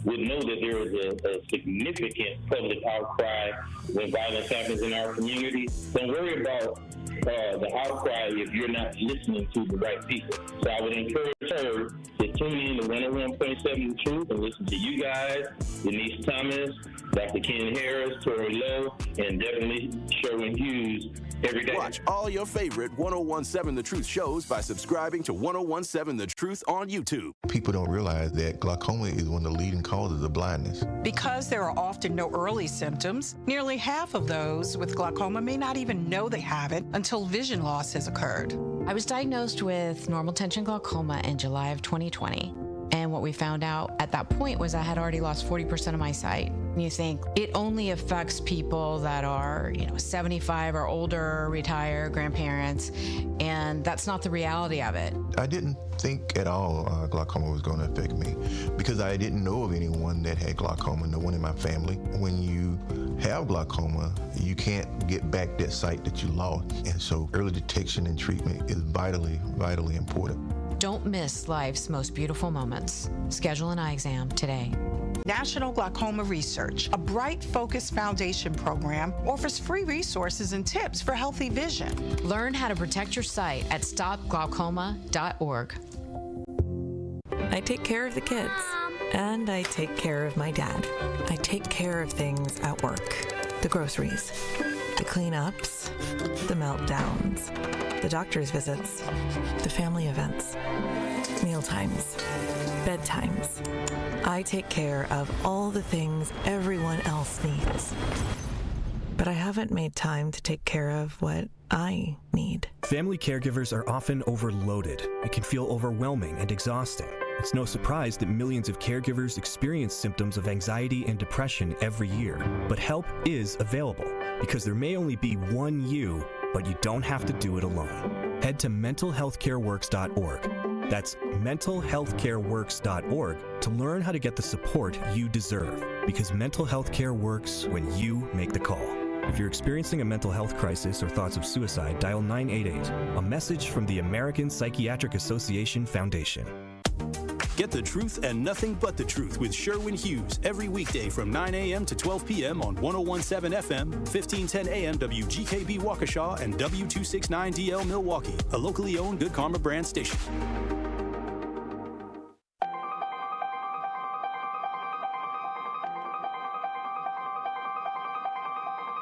would know that there is a significant public outcry when violence happens in our community. Don't worry about the outcry if you're not listening to the right people. So I would encourage her to tune in to 101.7 The Truth and listen to you guys, Denise Thomas, Dr. Ken Harris, Tori Lowe, and definitely Sherwin Hughes every day. Watch all your favorite 101.7 The Truth shows by subscribing to 101.7 The Truth on YouTube. People don't realize that glaucoma is one of the leading causes of blindness. Because there are often no early symptoms, nearly half of those with glaucoma may not even know they have it until vision loss has occurred. I was diagnosed with normal tension glaucoma in July of 2020. And what we found out at that point was I had already lost 40% of my sight. You think it only affects people that are, 75 or older, retired, grandparents, and that's not the reality of it. I didn't think at all glaucoma was going to affect me because I didn't know of anyone that had glaucoma, no one in my family. When you have glaucoma, you can't get back that sight that you lost. And so early detection and treatment is vitally, vitally important. Don't miss life's most beautiful moments. Schedule an eye exam today. National Glaucoma Research, a Bright Focus Foundation program, offers free resources and tips for healthy vision. Learn how to protect your sight at stopglaucoma.org. I take care of the kids, and I take care of my dad. I take care of things at work, the groceries, The cleanups, the meltdowns, the doctor's visits, the family events, mealtimes, bedtimes. I take care of all the things everyone else needs. But I haven't made time to take care of what I need. Family caregivers are often overloaded. It can feel overwhelming and exhausting. It's no surprise that millions of caregivers experience symptoms of anxiety and depression every year. But help is available, because there may only be one you, but you don't have to do it alone. Head to mentalhealthcareworks.org. That's mentalhealthcareworks.org to learn how to get the support you deserve, because mental health care works when you make the call. If you're experiencing a mental health crisis or thoughts of suicide, dial 988, a message from the American Psychiatric Association Foundation. Get the truth and nothing but the truth with Sherwin Hughes every weekday from 9 a.m. to 12 p.m. on 101.7 FM, 1510 a.m. WGKB Waukesha, and W269DL Milwaukee, a locally owned Good Karma brand station.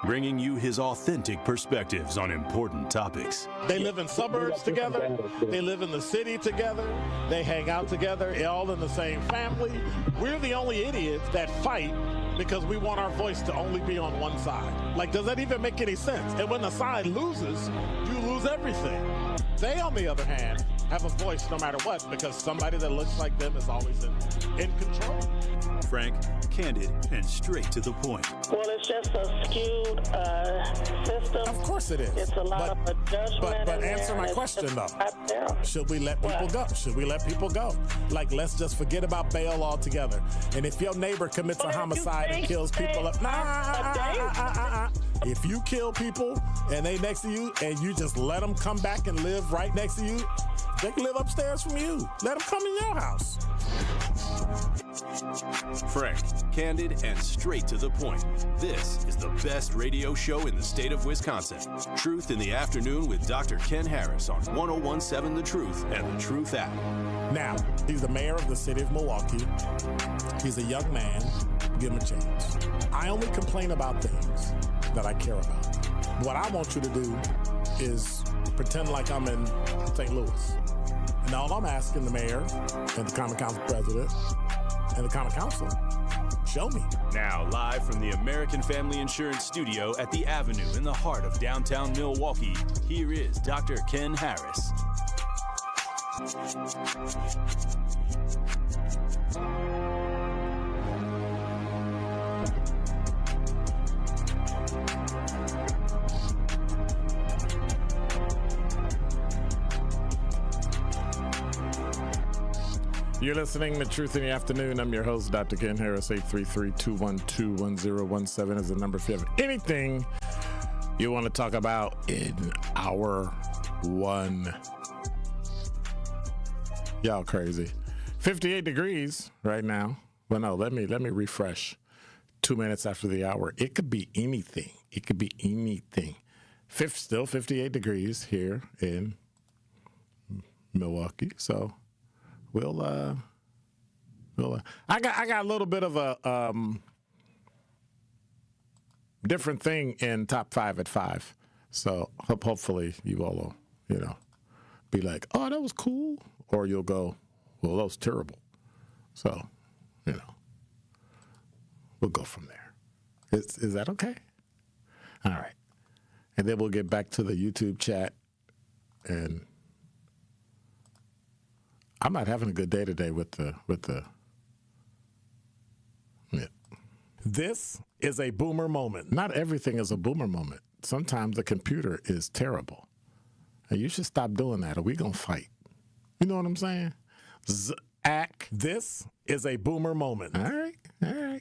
Bringing you his authentic perspectives on important topics. They live in suburbs together. They live in the city together. They hang out together, all in the same family. We're the only idiots that fight because we want our voice to only be on one side. Like, does that even make any sense? And when the side loses, you lose everything. They, on the other hand, have a voice no matter what, because somebody that looks like them is always in control. Frank, candid, and straight to the point. Well, it's just a skewed system. Of course it is. It's a lot of judgment. But answer my question, though. Should we let people go? Should we let people go? Like, let's just forget about bail altogether. And if your neighbor commits a homicide and kills people, if you kill people and they next to you and you just let them come back and live right next to you, they can live upstairs from you. Let them come in your house. Frank, candid, and straight to the point. This is the best radio show in the state of Wisconsin. Truth in the Afternoon with Dr. Ken Harris on 101.7 The Truth and The Truth app. Now, he's the mayor of the city of Milwaukee. He's a young man. Give him a chance. I only complain about things that I care about. What I want you to do is pretend like I'm in St. Louis. And all I'm asking the mayor and the Common Council president and the Common Council, show me. Now, live from the American Family Insurance Studio at the Avenue in the heart of downtown Milwaukee, here is Dr. Ken Harris. You're listening to Truth in the Afternoon. I'm your host, Dr. Ken Harris. 833-212-1017 is the number if you have anything you want to talk about in hour one. Y'all crazy. 58 degrees right now. Well, no, let me refresh. 2 minutes after the hour. It could be anything. It could be anything. Still 58 degrees here in Milwaukee. So I got a little bit of a different thing in top 5 at 5. So hopefully you all will, be like, oh, that was cool. Or you'll go, well, that was terrible. So, we'll go from there. Is that okay? All right. And then we'll get back to the YouTube chat. And I'm not having a good day today with the. Yeah. This is a boomer moment. Not everything is a boomer moment. Sometimes the computer is terrible. And you should stop doing that or we going to fight. You know what I'm saying? Zach, this is a boomer moment. All right.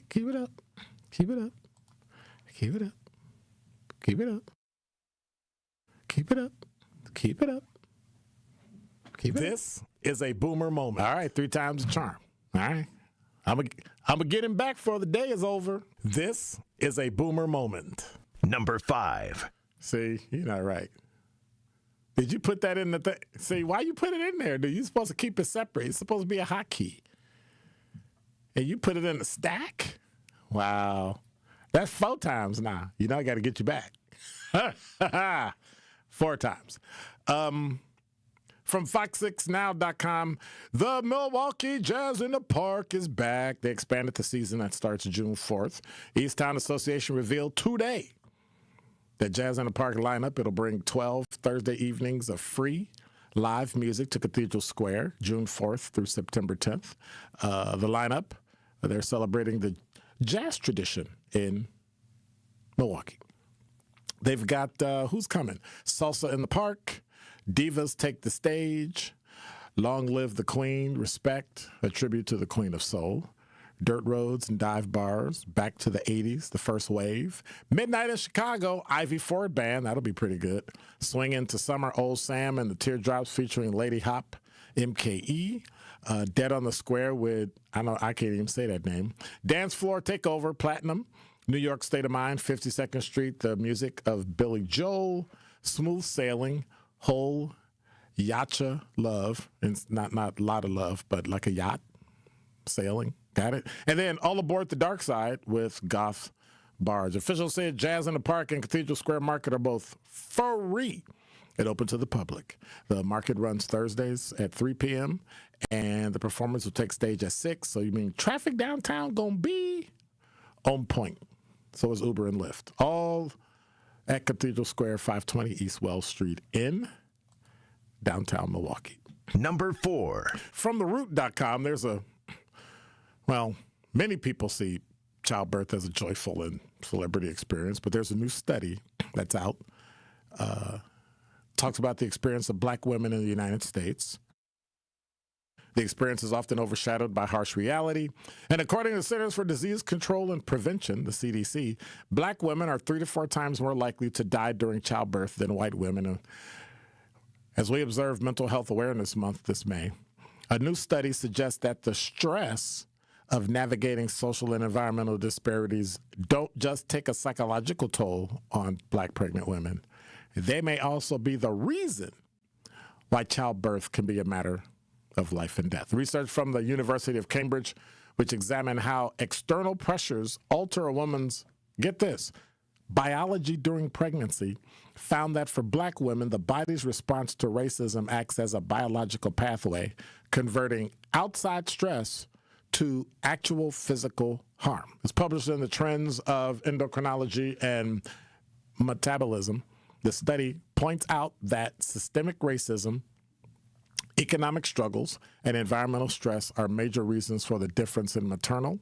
Keep it up. Keep it up. Keep it up. Keep it up. Keep it up. Keep it up. Keep it this is a boomer moment. All right, 3 times the charm. All right. I'm gonna get him back before the day is over. This is a boomer moment. Number 5. See, you're not right. Did you put that in the thing? See, why you put it in there? Dude, you're supposed to keep it separate. It's supposed to be a hotkey. And you put it in a stack? Wow. That's 4 times now. I got to get you back. 4 times. From Fox6Now.com, the Milwaukee Jazz in the Park is back. They expanded the season that starts June 4th. East Town Association revealed today that Jazz in the Park lineup, it'll bring 12 Thursday evenings of free live music to Cathedral Square, June 4th through September 10th. The lineup, they're celebrating the jazz tradition in Milwaukee. They've got, who's coming? Salsa in the Park, Divas Take the Stage, Long Live the Queen, Respect, a tribute to the Queen of Soul, Dirt Roads and Dive Bars, Back to the 80s, The First Wave, Midnight in Chicago, Ivy Ford Band, that'll be pretty good, Swing Into Summer, Old Sam and the Teardrops featuring Lady Hop, MKE, Dead on the Square with, I can't even say that name, Dance Floor Takeover, Platinum, New York State of Mind, 52nd Street, the music of Billy Joel, Smooth Sailing, Whole, Yacha Love, and not a lot of love, but like a yacht, sailing, got it? And then All Aboard the Dark Side with Goth Barge. Officials said Jazz in the Park and Cathedral Square Market are both free. It open to the public. The market runs Thursdays at 3 p.m., and the performance will take stage at 6, so you mean traffic downtown gonna be on point. So is Uber and Lyft. All at Cathedral Square, 520 East Wells Street in downtown Milwaukee. Number 4. From theroot.com, there's many people see childbirth as a joyful and celebrity experience, but there's a new study that's out. Talks about the experience of black women in the United States. The experience is often overshadowed by harsh reality. And according to the Centers for Disease Control and Prevention, the CDC, black women are 3 to 4 times more likely to die during childbirth than white women. As we observe Mental Health Awareness Month this May, a new study suggests that the stress of navigating social and environmental disparities don't just take a psychological toll on black pregnant women. They may also be the reason why childbirth can be a matter of life and death. Research from the University of Cambridge, which examined how external pressures alter a woman's, get this, biology during pregnancy, found that for black women, the body's response to racism acts as a biological pathway, converting outside stress to actual physical harm. It's published in the Trends of Endocrinology and Metabolism. The study points out that systemic racism, economic struggles, and environmental stress are major reasons for the difference in maternal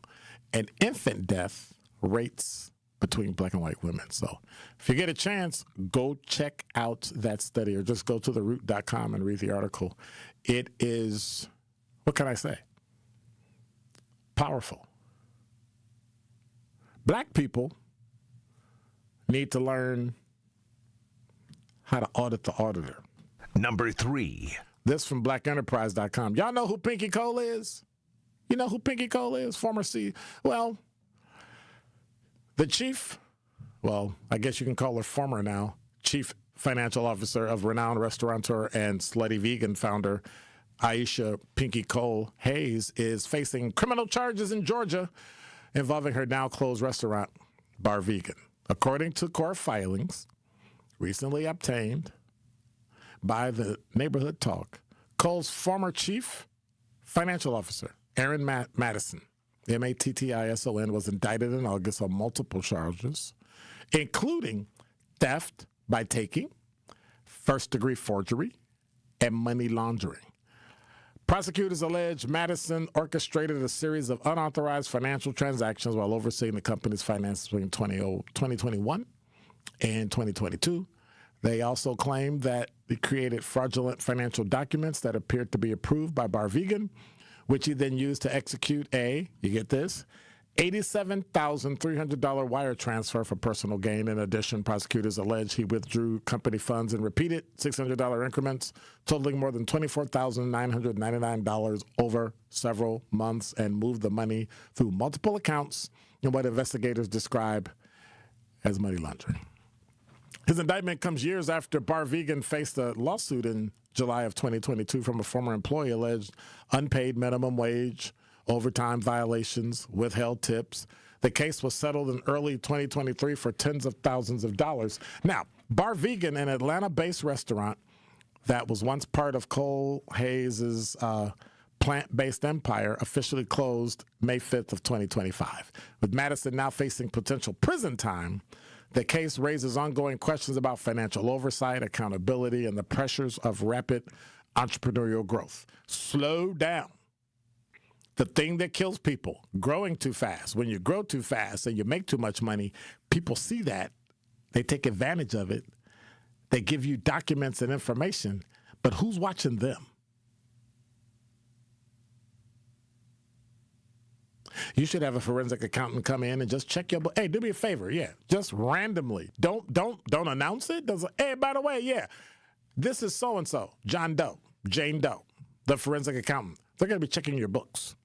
and infant death rates between black and white women. So if you get a chance, go check out that study or just go to theroot.com and read the article. It is, what can I say? Powerful. Black people need to learn how to audit the auditor. Number 3. This from blackenterprise.com. Y'all know who Pinky Cole is? You know who Pinky Cole is? Former the chief, I guess you can call her former now, chief financial officer of renowned restaurateur and Slutty Vegan founder Aisha Pinky Cole Hayes is facing criminal charges in Georgia involving her now closed restaurant, Bar Vegan. According to court filings recently obtained by the Neighborhood Talk, Cole's former chief financial officer, Aaron Madison, Mattison, was indicted in August on multiple charges, including theft by taking, first-degree forgery, and money laundering. Prosecutors allege Madison orchestrated a series of unauthorized financial transactions while overseeing the company's finances between 2021 and 2022. They also claimed that he created fraudulent financial documents that appeared to be approved by Bar Vegan, which he then used to execute you get this, $87,300 wire transfer for personal gain. In addition, prosecutors allege he withdrew company funds in repeated $600 increments, totaling more than $24,999 over several months, and moved the money through multiple accounts in what investigators describe as money laundering. His indictment comes years after Bar Vegan faced a lawsuit in July of 2022 from a former employee alleged unpaid minimum wage, overtime violations, withheld tips. The case was settled in early 2023 for tens of thousands of dollars. Now, Bar Vegan, an Atlanta-based restaurant that was once part of Cole Hayes' plant-based empire, officially closed May 5th of 2025. With Madison now facing potential prison time, the case raises ongoing questions about financial oversight, accountability, and the pressures of rapid entrepreneurial growth. Slow down. The thing that kills people, growing too fast. When you grow too fast and you make too much money, people see that. They take advantage of it. They give you documents and information, but who's watching them? You should have a forensic accountant come in and just check your book. Hey, do me a favor, just randomly. Don't announce it. Hey, by the way, this is so-and-so, John Doe, Jane Doe, the forensic accountant. They're going to be checking your books.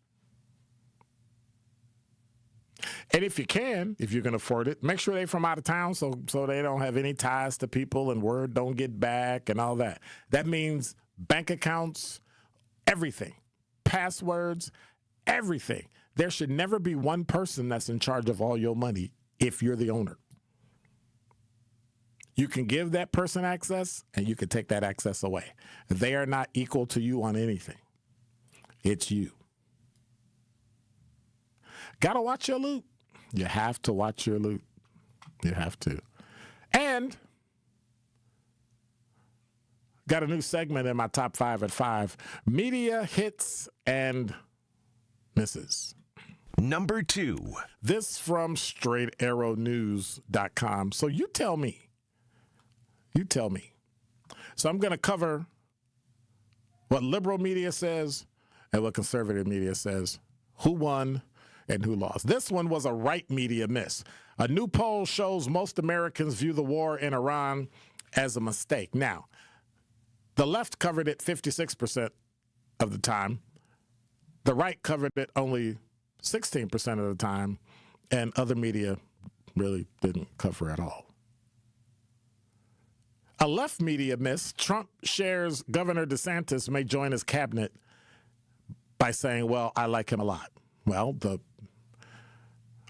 And if you can, if you can afford it, make sure they're from out of town so they don't have any ties to people and word don't get back and all that. That means bank accounts, everything, passwords, everything. There should never be one person that's in charge of all your money if you're the owner. You can give that person access and you can take that access away. They are not equal to you on anything. It's you. Gotta watch your loot. You have to watch your loot. You have to. And got a new segment in my top 5 at 5. Media hits and misses. Number 2. This from straightarrownews.com. So you tell me. You tell me. So I'm going to cover what liberal media says and what conservative media says. Who won and who lost. This one was a right media miss. A new poll shows most Americans view the war in Iran as a mistake. Now, the left covered it 56% of the time. The right covered it only 16% of the time, and other media really didn't cover at all. A left media miss. Trump shares Governor DeSantis may join his cabinet by saying, well, I like him a lot. Well, the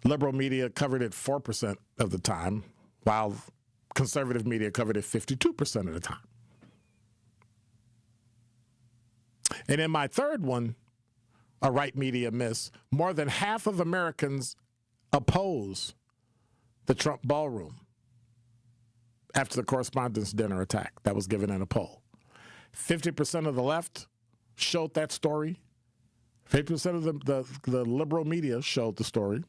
liberal media covered it 4% of the time, while conservative media covered it 52% of the time. And in my third one, a right media miss, more than half of Americans oppose the Trump ballroom after the Correspondents' Dinner attack that was given in a poll. 50% of the left showed that story. 50% of the liberal media showed the story.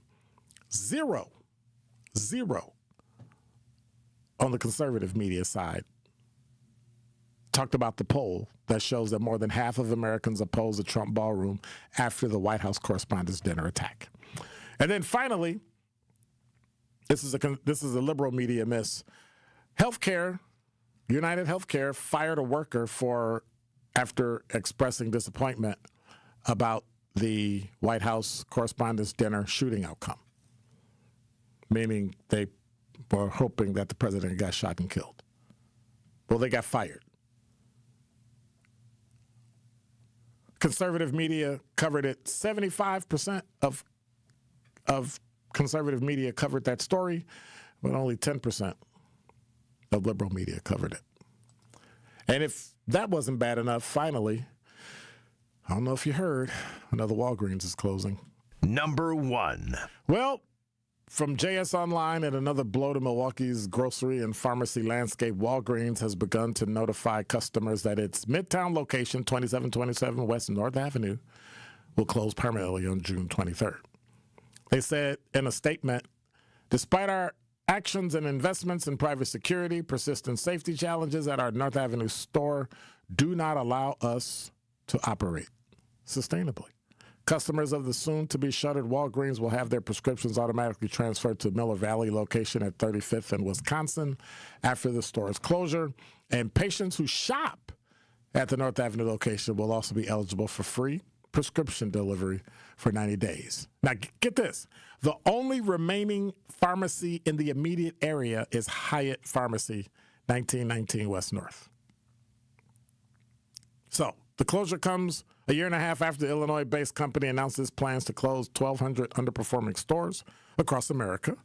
Zero on the conservative media side talked about the poll that shows that more than half of Americans oppose the Trump ballroom after the White House Correspondents' Dinner attack. And then finally, this is a liberal media miss. Healthcare, United Healthcare fired a worker after expressing disappointment about the White House Correspondents' Dinner shooting outcome, meaning they were hoping that the president got shot and killed. Well, they got fired. Conservative media covered it. 75% of conservative media covered that story, but only 10% of liberal media covered it. And if that wasn't bad enough, finally, I don't know if you heard, another Walgreens is closing. Number 1. Well, from JS Online and another blow to Milwaukee's grocery and pharmacy landscape, Walgreens has begun to notify customers that its Midtown location, 2727 West North Avenue, will close permanently on June 23rd. They said in a statement, despite our actions and investments in private security, persistent safety challenges at our North Avenue store do not allow us to operate sustainably. Customers of the soon-to-be-shuttered Walgreens will have their prescriptions automatically transferred to Miller Valley location at 35th and Wisconsin after the store's closure. And patients who shop at the North Avenue location will also be eligible for free prescription delivery for 90 days. Now, get this. The only remaining pharmacy in the immediate area is Hyatt Pharmacy, 1919 West North. So, the closure comes a year and a half after the Illinois-based company announced its plans to close 1,200 underperforming stores. across America.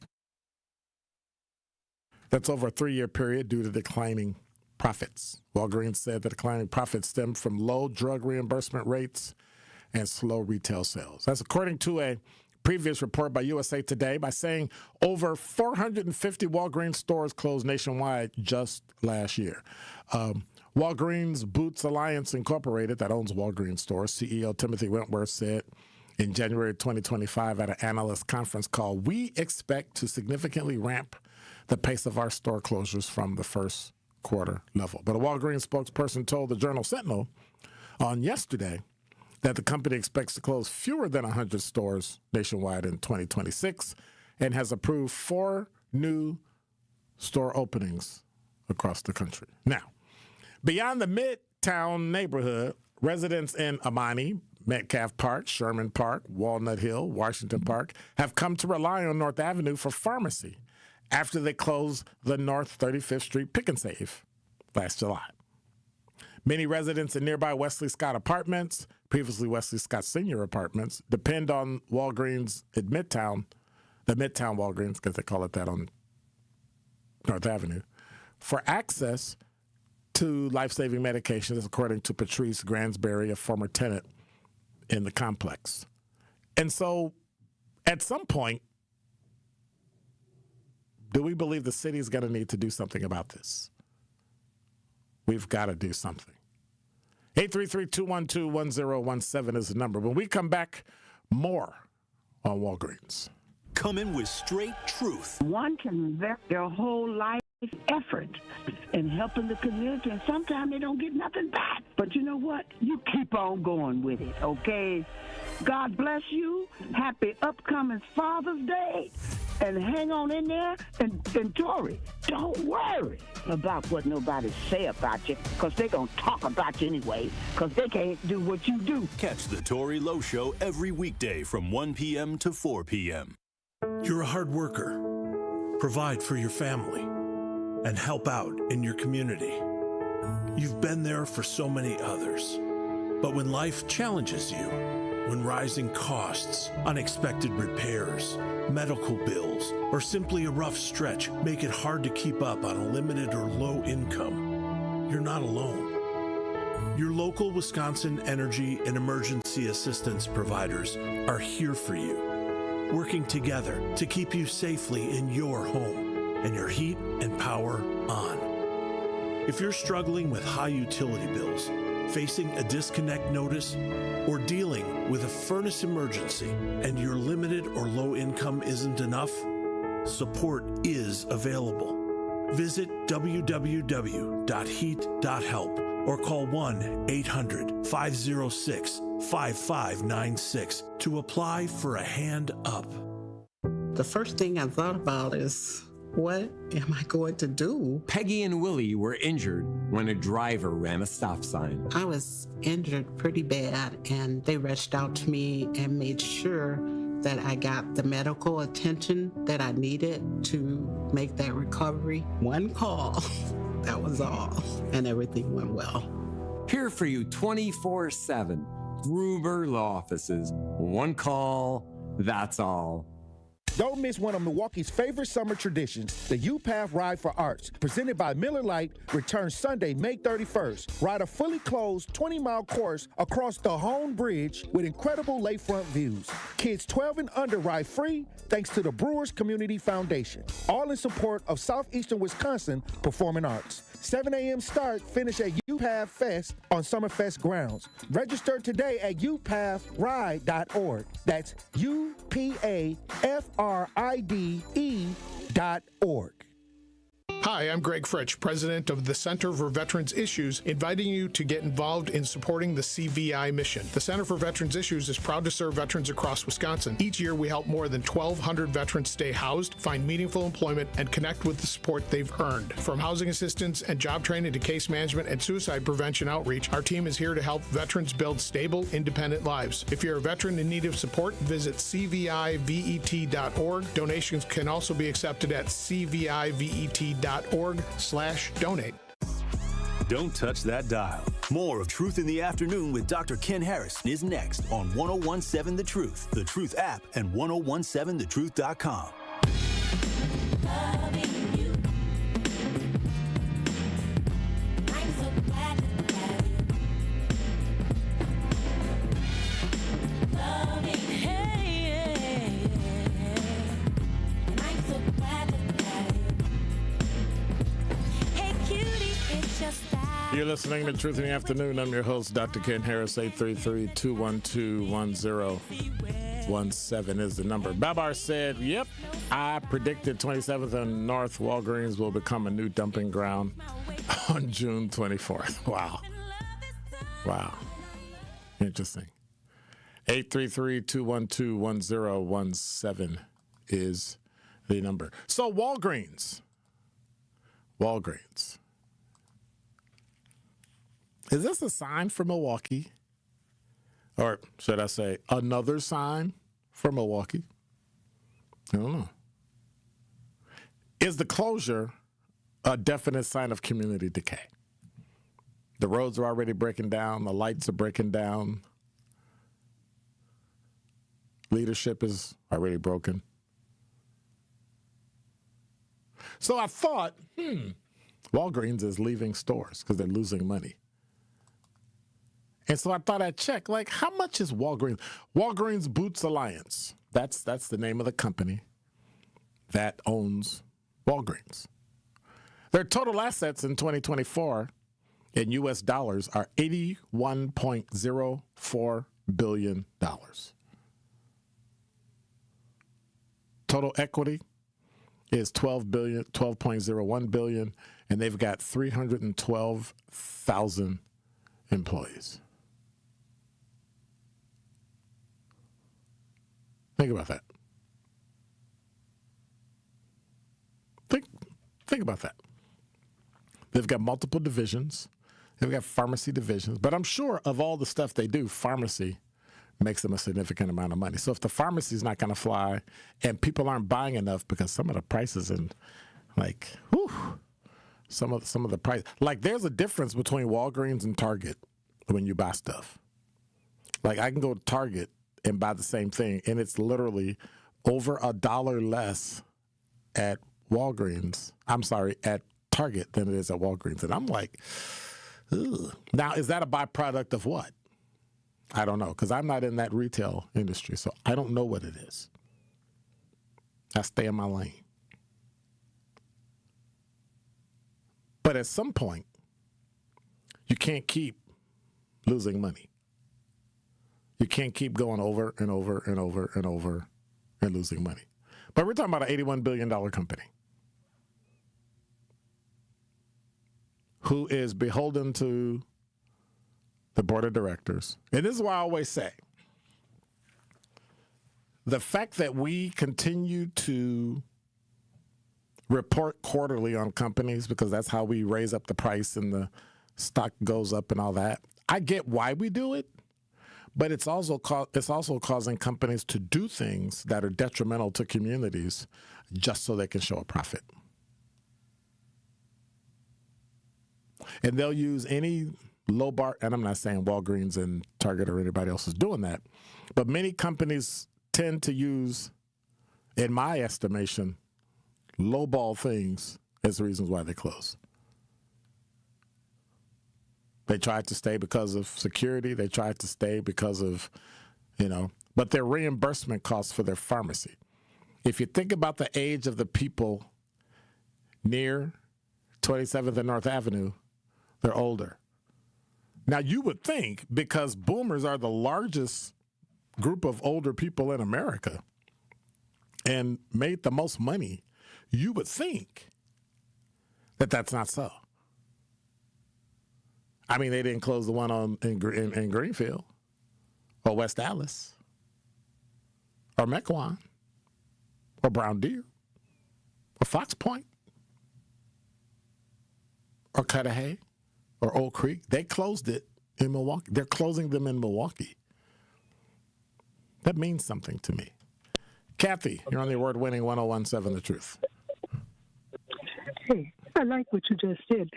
That's over a 3-year period due to declining profits. Walgreens said the declining profits stemmed from low drug reimbursement rates and slow retail sales. That's according to a previous report by USA Today, by saying over 450 Walgreens stores closed nationwide just last year. Walgreens Boots Alliance Incorporated, that owns Walgreens stores, CEO Timothy Wentworth said in January 2025 at an analyst conference call, "We expect to significantly ramp the pace of our store closures from the first quarter level." But a Walgreens spokesperson told the Journal Sentinel on yesterday that the company expects to close fewer than 100 stores nationwide in 2026 and has approved 4 new store openings across the country. Now, beyond the Midtown neighborhood, residents in Amani, Metcalf Park, Sherman Park, Walnut Hill, Washington Park have come to rely on North Avenue for pharmacy after they closed the North 35th Street Pick and Save last July. Many residents in nearby Wesley Scott Apartments, previously Wesley Scott Senior Apartments, depend on Walgreens at Midtown, the Midtown Walgreens, because they call it that on North Avenue, for access to life-saving medications, according to Patrice Gransberry, a former tenant in the complex. And so, at some point, do we believe the city is going to need to do something about this? We've got to do something. 833-212-1017 is the number. When we come back, more on Walgreens. Come in with straight truth. One can invest their whole life effort in helping the community, and sometimes they don't get nothing back. But you know what? You keep on going with it, okay? God bless you. Happy upcoming Father's Day. And hang on in there and enjoy it. Don't worry about what nobody say about you, because they're going to talk about you anyway, because they can't do what you do. Catch the Tory Lowe Show every weekday from 1 p.m. to 4 p.m. You're a hard worker. Provide for your family and help out in your community. You've been there for so many others. But when life challenges you, when rising costs, unexpected repairs, medical bills, or simply a rough stretch make it hard to keep up on a limited or low income, you're not alone. Your local Wisconsin energy and emergency assistance providers are here for you, working together to keep you safely in your home and your heat and power on. If you're struggling with high utility bills, facing a disconnect notice, or dealing with a furnace emergency and your limited or low income isn't enough, support is available. Visit www.heat.help or call 1-800-506-5596 to apply for a hand up. The first thing I thought about is, what am I going to do? Peggy and Willie were injured when a driver ran a stop sign. I was injured pretty bad, and they rushed out to me and made sure that I got the medical attention that I needed to make that recovery. One call, that was all, and everything went well. Here for you 24/7. Gruber Law Offices. One call, that's all. Don't miss one of Milwaukee's favorite summer traditions, the U-Path Ride for Arts, presented by Miller Lite, returns Sunday, May 31st. Ride a fully closed 20-mile course across the Hone Bridge with incredible lakefront views. Kids 12 and under ride free thanks to the Brewers Community Foundation. All in support of Southeastern Wisconsin Performing Arts. 7 a.m. start, finish at U-Path Fest on Summerfest grounds. Register today at upathride.org. That's upathride.org. Hi, I'm Greg Fritsch, president of the Center for Veterans Issues, inviting you to get involved in supporting the CVI mission. The Center for Veterans Issues is proud to serve veterans across Wisconsin. Each year, we help more than 1,200 veterans stay housed, find meaningful employment, and connect with the support they've earned. From housing assistance and job training to case management and suicide prevention outreach, our team is here to help veterans build stable, independent lives. If you're a veteran in need of support, visit cvivet.org. Donations can also be accepted at cvivet.org/donate. Don't touch that dial. More of Truth in the Afternoon with Dr. Ken Harris is next on 1017 The Truth, The Truth app, and 1017thetruth.com. You're listening to Truth in the Afternoon. I'm your host, Dr. Ken Harris. 833-212-1017 is the number. Babar said, yep, I predicted 27th and North Walgreens will become a new dumping ground on June 24th. Wow. Wow. Interesting. 833-212-1017 is the number. So Walgreens. Is this a sign for Milwaukee? Or should I say another sign for Milwaukee? I don't know. Is the closure a definite sign of community decay? The roads are already breaking down. The lights are breaking down. Leadership is already broken. So I thought, Walgreens is leaving stores because they're losing money. And so I thought I'd check, like, how much is Walgreens? Walgreens Boots Alliance. That's the name of the company that owns Walgreens. Their total assets in 2024 in U.S. dollars are $81.04 billion. Total equity is $12.01 billion, and they've got 312,000 employees. Think about that. Think about that. They've got multiple divisions. They've got pharmacy divisions. But I'm sure of all the stuff they do, pharmacy makes them a significant amount of money. So if the pharmacy is not going to fly and people aren't buying enough because some of the prices and some of the price, like there's a difference between Walgreens and Target when you buy stuff. Like I can go to Target and buy the same thing, and it's literally over $1 less at Walgreens. I'm sorry, at Target than it is at Walgreens. And I'm like, ugh. Now, is that a byproduct of what? I don't know, because I'm not in that retail industry, so I don't know what it is. I stay in my lane. But at some point, you can't keep losing money. You can't keep going over and over and over and over and losing money. But we're talking about an $81 billion company who is beholden to the board of directors. And this is why I always say, the fact that we continue to report quarterly on companies because that's how we raise up the price and the stock goes up and all that, I get why we do it. But it's also causing companies to do things that are detrimental to communities just so they can show a profit. And they'll use any low bar, and I'm not saying Walgreens and Target or anybody else is doing that, but many companies tend to use, in my estimation, lowball things as the reasons why they close. They tried to stay because of security. They tried to stay because of, but their reimbursement costs for their pharmacy. If you think about the age of the people near 27th and North Avenue, they're older. Now, you would think because boomers are the largest group of older people in America and made the most money, you would think that that's not so. I mean, they didn't close the one in Greenfield or West Dallas or Mequon or Brown Deer or Fox Point or Cudahy or Oak Creek. They closed it in Milwaukee. They're closing them in Milwaukee. That means something to me. Kathy, you're on the award-winning 1017 The Truth. Hey, I like what you just said.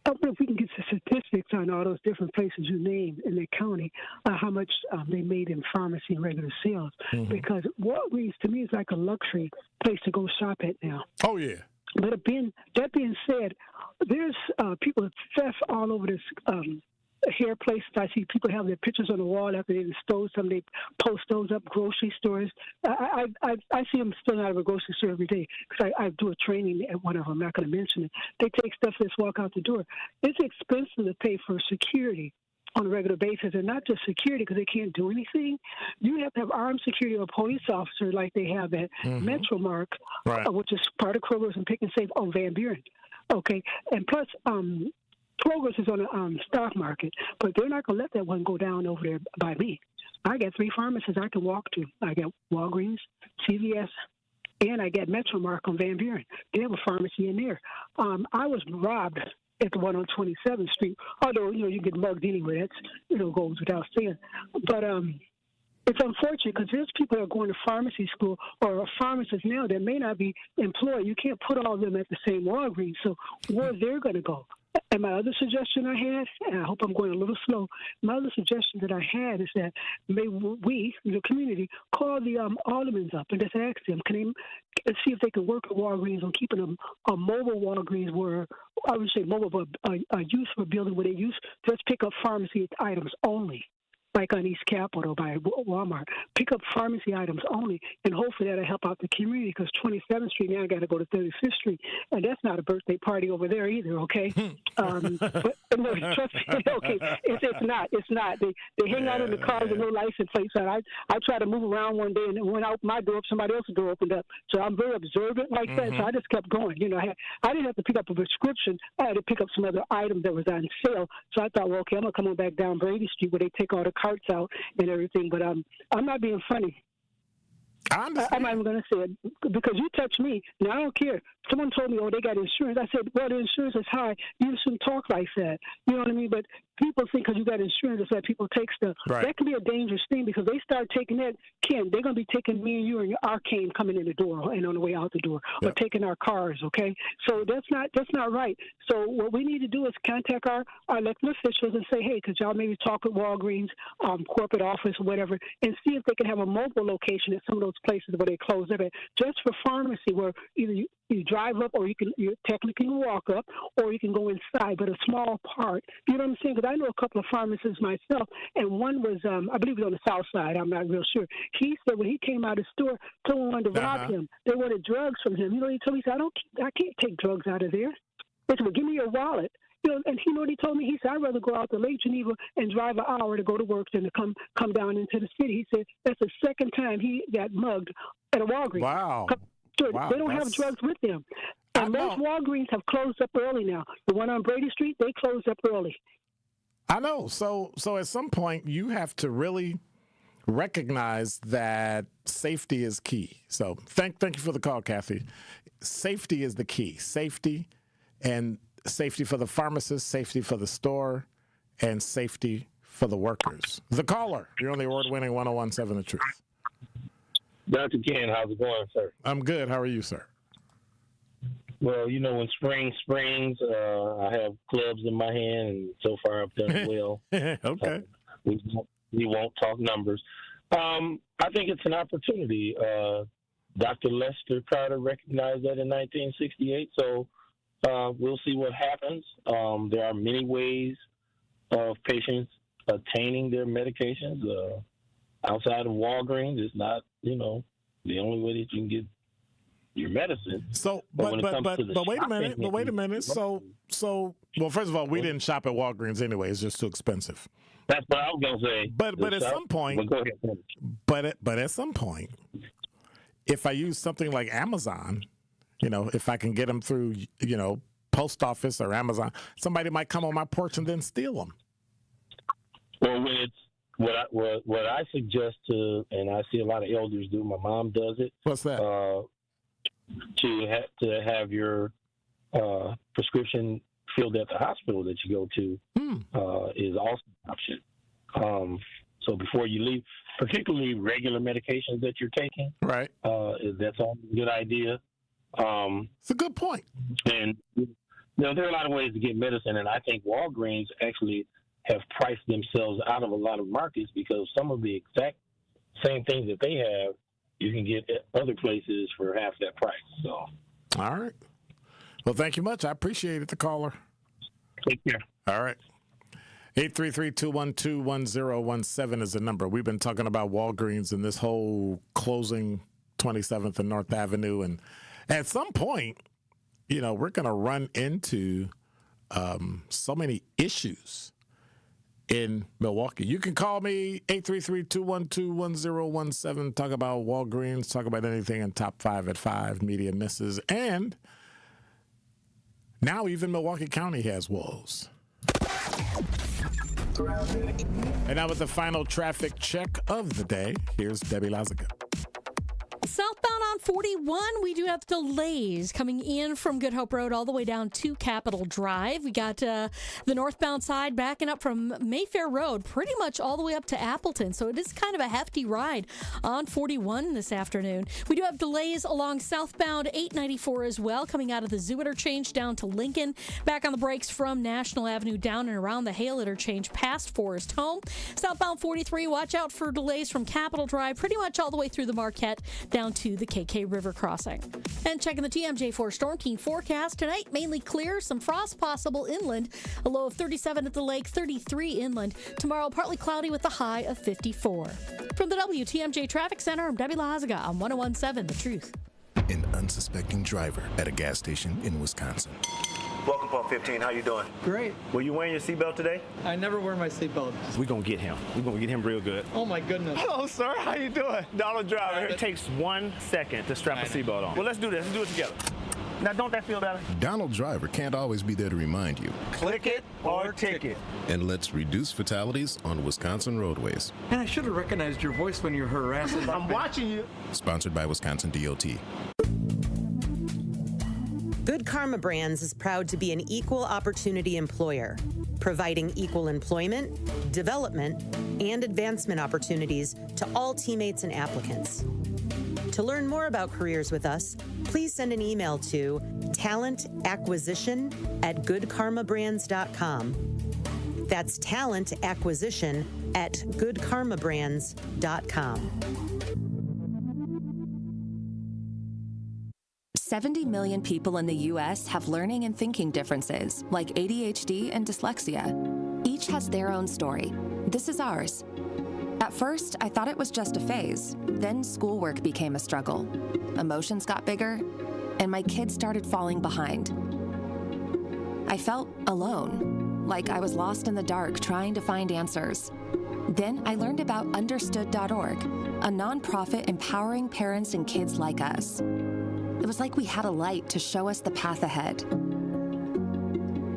If we can get the statistics on all those different places you named in the county, how much they made in pharmacy and regular sales, because Walgreens to me is like a luxury place to go shop at now. Oh yeah. But that being said, there's people theft all over this hair places. I see people have their pictures on the wall after they stole some. They post those up. Grocery stores. I see them stealing out of a grocery store every day because I do a training at one of them. I'm not going to mention it. They take stuff and just walk out the door. It's expensive to pay for security on a regular basis, and not just security because they can't do anything. You have to have armed security or a police officer like they have at Metromark, which is part of Kroger's and Pick and Save on Van Buren. Okay, and plus Kroger's is on the stock market, but they're not going to let that one go down over there by me. I got 3 pharmacies I can walk to. I got Walgreens, CVS, and I got Metromark on Van Buren. They have a pharmacy in there. I was robbed at the one on 27th Street, although, you get mugged anyway. That's, goes without saying. But it's unfortunate because there's people that are going to pharmacy school or are pharmacists now that may not be employed. You can't put all of them at the same Walgreens, so where they're going to go. And my other suggestion I had, and I hope I'm going a little slow, my other suggestion that I had is that maybe we, the community, call the aldermen up and just ask them, can they see if they can work at Walgreens on keeping a mobile Walgreens where, I would say mobile, but a useful building where they just pick up pharmacy items only. Like on East Capitol by Walmart, pick up pharmacy items only, and hopefully that'll help out the community because 27th Street now I got to go to 35th Street, and that's not a birthday party over there either, okay? But no, trust me, okay, it's not. They hang out in the cars with no license plates. And I tried to move around one day and it went out my door, somebody else's door opened up. So I'm very observant like that. So I just kept going. I didn't have to pick up a prescription. I had to pick up some other item that was on sale. So I thought, well, okay, I'm gonna come on back down Brady Street where they take all the carts out and everything, but I'm not being funny. I'm not even going to say it because you touched me. Now, I don't care. Someone told me, they got insurance. I said, well, the insurance is high. You shouldn't talk like that. You know what I mean? But people think because you got insurance, it's like people take stuff. Right. That can be a dangerous thing because they start taking that. Ken, they're going to be taking me and you and our cane coming in the door and on the way out the door, or taking our cars, okay? So that's not right. So what we need to do is contact our elected officials and say, hey, could y'all maybe talk with Walgreens, corporate office or whatever, and see if they can have a mobile location at some of those places where they close up at, just for pharmacy, where either you drive up or you technically walk up or you can go inside, but a small part. You know what I'm saying? Because I know a couple of pharmacists myself, and one was, I believe it was on the south side. I'm not real sure. He said when he came out of the store, someone wanted to rob him. They wanted drugs from him. He told me, he said, I can't take drugs out of there. They said, well, give me your wallet. And he what he told me? He said, I'd rather go out to Lake Geneva and drive an hour to go to work than to come down into the city. He said that's the second time he got mugged at a Walgreens. Wow. They don't have drugs with them. And most Walgreens have closed up early now. The one on Brady Street, they closed up early. I know. So at some point, you have to really recognize that safety is key. So thank you for the call, Kathy. Safety is the key. Safety for the pharmacist, safety for the store, and safety for the workers. The caller, you're on the award-winning 101.7 The Truth. Dr. Ken, how's it going, sir? I'm good. How are you, sir? Well, when spring springs, I have clubs in my hand, and so far I've done well. Okay. We won't talk numbers. I think it's an opportunity. Dr. Lester Carter recognized that in 1968, so we'll see what happens. There are many ways of patients obtaining their medications outside of Walgreens. It's not, the only way that you can get your medicine. So, but wait a minute. So, well, first of all, we didn't shop at Walgreens anyway. It's just too expensive. That's what I was gonna say. But at some point, go ahead. But at some point, if I use something like Amazon, if I can get them through, post office or Amazon, somebody might come on my porch and then steal them. Well, when it's what I suggest to, and I see a lot of elders do. My mom does it. What's that? To have your prescription filled at the hospital that you go to is also an option. So before you leave, particularly regular medications that you're taking, right? That's all a good idea. It's a good point. And there are a lot of ways to get medicine, and I think Walgreens actually have priced themselves out of a lot of markets because some of the exact same things that they have, you can get at other places for half that price. So, all right. Well, thank you much. I appreciate it, the caller. Take care. All right. 833-212-1017 is the number. We've been talking about Walgreens and this whole closing 27th and North Avenue. And at some point, you know, we're going to run into so many issues in Milwaukee. You can call me 833-212-1017. Talk about Walgreens. Talk about anything in Top 5 at 5, Media Misses. And now even Milwaukee County has woes. And now with the final traffic check of the day, here's Debbie Lazaga. Southbound on 41, we do have delays coming in from Good Hope Road all the way down to Capitol Drive. We got the northbound side backing up from Mayfair Road pretty much all the way up to Appleton. So it is kind of a hefty ride on 41 this afternoon. We do have delays along southbound 894 as well, coming out of the Zoo interchange down to Lincoln. Back on the brakes from National Avenue down and around the Hale interchange past Forest Home. Southbound 43, watch out for delays from Capitol Drive pretty much all the way through the Marquette down to the KK River crossing. And checking the TMJ4 Storm Team forecast tonight, mainly clear, some frost possible inland, a low of 37 at the lake, 33 inland. Tomorrow, partly cloudy with a high of 54. From the WTMJ Traffic Center, I'm Debbie Lazaga on 101.7 The Truth. An unsuspecting driver at a gas station in Wisconsin. Welcome, Pump 15. How you doing? Great. Were you wearing your seatbelt today? I never wear my seatbelt. We're going to get him. We're going to get him real good. Oh, my goodness. Hello, sir. How you doing? Donald Driver. It takes 1 second to strap a seatbelt on. Well, let's do this. Let's do it together. Now, don't that feel better? Donald Driver can't always be there to remind you. Click it or ticket. And let's reduce fatalities on Wisconsin roadways. And I should have recognized your voice when you're harassing. I'm watching you. Sponsored by Wisconsin DOT. Good Karma Brands is proud to be an equal opportunity employer, providing equal employment, development, and advancement opportunities to all teammates and applicants. To learn more about careers with us, please send an email to talentacquisition@goodkarmabrands.com. That's talentacquisition@goodkarmabrands.com. 70 million people in the U.S. have learning and thinking differences, like ADHD and dyslexia. Each has their own story. This is ours. At first, I thought it was just a phase. Then schoolwork became a struggle. Emotions got bigger, and my kids started falling behind. I felt alone, like I was lost in the dark trying to find answers. Then I learned about Understood.org, a nonprofit empowering parents and kids like us. It was like we had a light to show us the path ahead.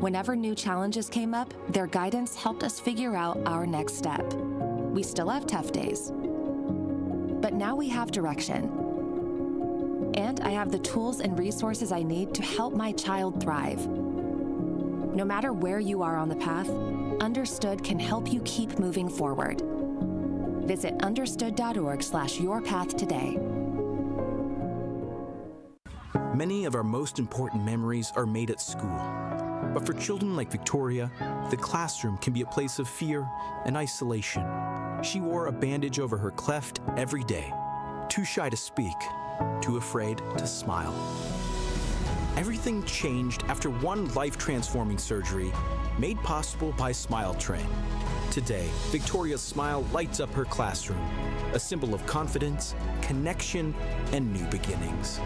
Whenever new challenges came up, their guidance helped us figure out our next step. We still have tough days, but now we have direction. And I have the tools and resources I need to help my child thrive. No matter where you are on the path, Understood can help you keep moving forward. Visit understood.org/yourpath today. Many of our most important memories are made at school. But for children like Victoria, the classroom can be a place of fear and isolation. She wore a bandage over her cleft every day, too shy to speak, too afraid to smile. Everything changed after one life-transforming surgery made possible by Smile Train. Today, Victoria's smile lights up her classroom, a symbol of confidence, connection, and new beginnings.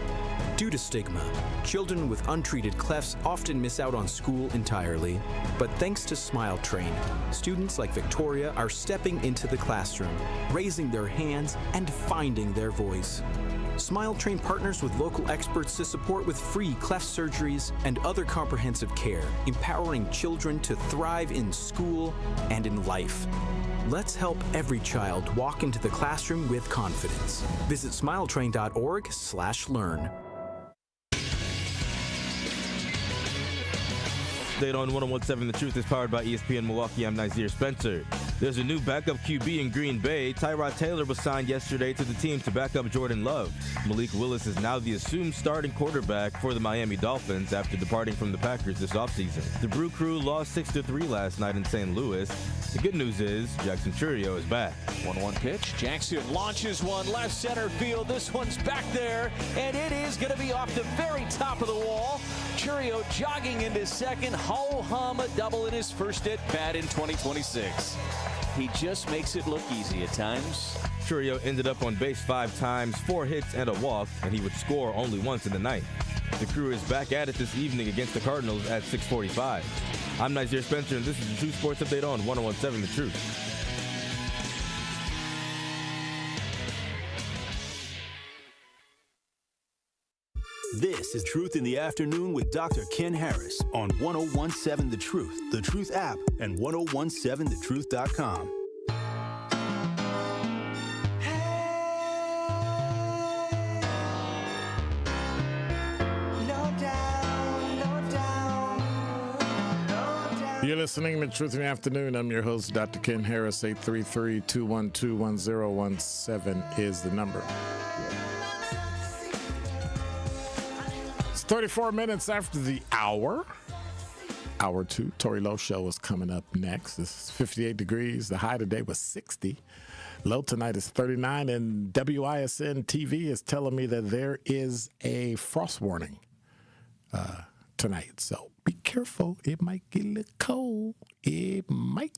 Due to stigma, children with untreated clefts often miss out on school entirely. But thanks to Smile Train, students like Victoria are stepping into the classroom, raising their hands, and finding their voice. Smile Train partners with local experts to support with free cleft surgeries and other comprehensive care, empowering children to thrive in school and in life. Let's help every child walk into the classroom with confidence. Visit smiletrain.org/learn. Update on 101.7 The Truth is powered by ESPN Milwaukee. I'm Xavier Spencer. There's a new backup QB in Green Bay. Tyrod Taylor was signed yesterday to the team to back up Jordan Love. Malik Willis is now the assumed starting quarterback for the Miami Dolphins after departing from the Packers this offseason. The Brew Crew lost 6-3 last night in St. Louis. The good news is Jackson Churio is back. 1-1 pitch. Jackson launches one left center field. This one's back there, and it is going to be off the very top of the wall. Churio jogging into second. Ho-hum, a double in his first at bat in 2026. He just makes it look easy at times. Churio ended up on base 5 times, 4 hits and a walk, and he would score only once in the ninth. The Crew is back at it this evening against the Cardinals at 6:45. I'm Xavier Spencer, and this is the True Sports Update on 101.7 The Truth. This is Truth in the Afternoon with Dr. Ken Harris on 101.7 The Truth app, and 1017thetruth.com. You're listening to Truth in the Afternoon. I'm your host, Dr. Ken Harris. 833-212-1017 is the number. It's 34 minutes after the hour. Hour 2, Tori Lowe Show is coming up next. It's 58 degrees. The high today was 60. Low tonight is 39, and WISN TV is telling me that there is a frost warning tonight. So be careful. It might get a little cold. It might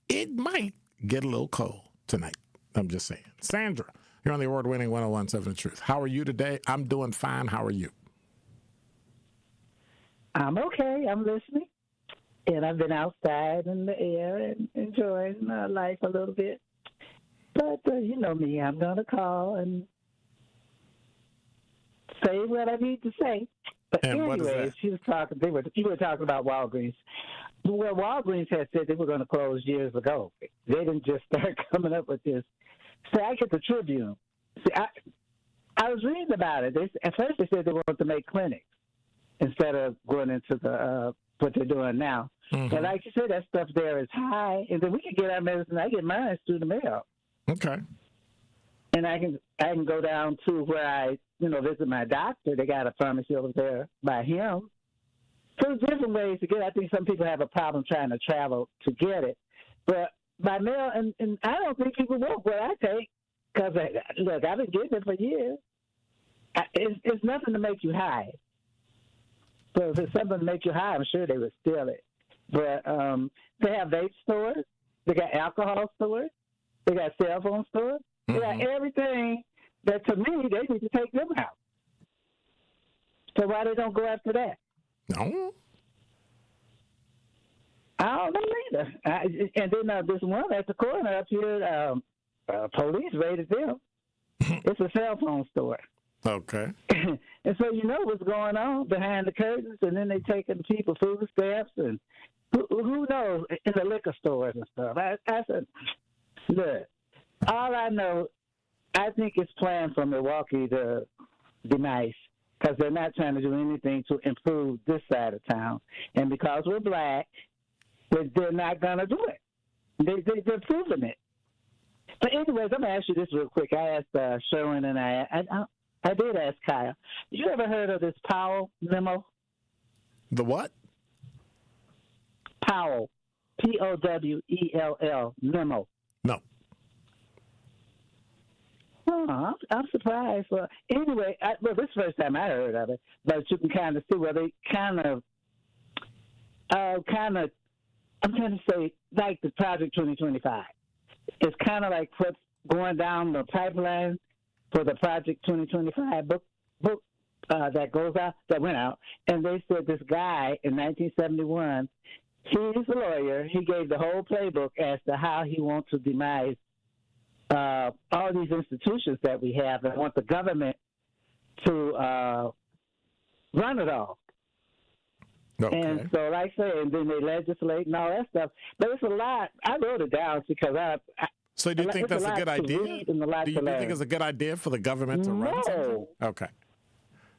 get a little cold tonight. I'm just saying. Sandra, you're on the award-winning 101.7 The Truth. How are you today? I'm doing fine. How are you? I'm okay. I'm listening. And I've been outside in the air and enjoying life a little bit. But you know me. I'm going to call and say what I need to say. But anyways, you were talking about Walgreens. Well, Walgreens had said they were going to close years ago. They didn't just start coming up with this. So I get the Tribune. See, I was reading about it. At first they said they wanted to make clinics instead of going into the what they're doing now. Mm-hmm. But like you said, that stuff there is high, and then we can get our medicine. I get mine through the mail. Okay. And I can go down to where I visit my doctor. They got a pharmacy over there by him. So there's different ways to get it. I think some people have a problem trying to travel to get it. But by mail, and I don't think people want what I take because, look, I've been getting it for years. It's nothing to make you high. So if it's something to make you high, I'm sure they would steal it. But they have vape stores. They got alcohol stores. They got cell phone stores. They got everything that, to me, they need to take them out. So why they don't go after that? No. I don't know either. And then this one at the corner up here, police raided them. It's a cell phone store. Okay. And so you know what's going on behind the curtains, and then they taking people food stamps and who knows in the liquor stores and stuff. I said, look, all I know, I think it's planned for Milwaukee to be nice because they're not trying to do anything to improve this side of town. And because we're black, they're not going to do it. They're proving it. But anyways, I'm going to ask you this real quick. I asked Sherwin and I did ask Kyle. You ever heard of this Powell memo? The what? Powell. Powell memo. No. Oh, I'm surprised. Well, anyway, this is the first time I heard of it, but you can kind of see where they kind of, I'm trying to say, like the Project 2025. It's kind of like what's going down the pipeline for the Project 2025 book that went out, and they said this guy in 1971, he's a lawyer. He gave the whole playbook as to how he wants to demise all these institutions that we have and want the government to run it all. Okay. And so, like I say, and then they legislate and all that stuff. But it's a lot. I wrote it down because So do you think that's a good idea? Do you think it's a good idea for the government to run something? Okay.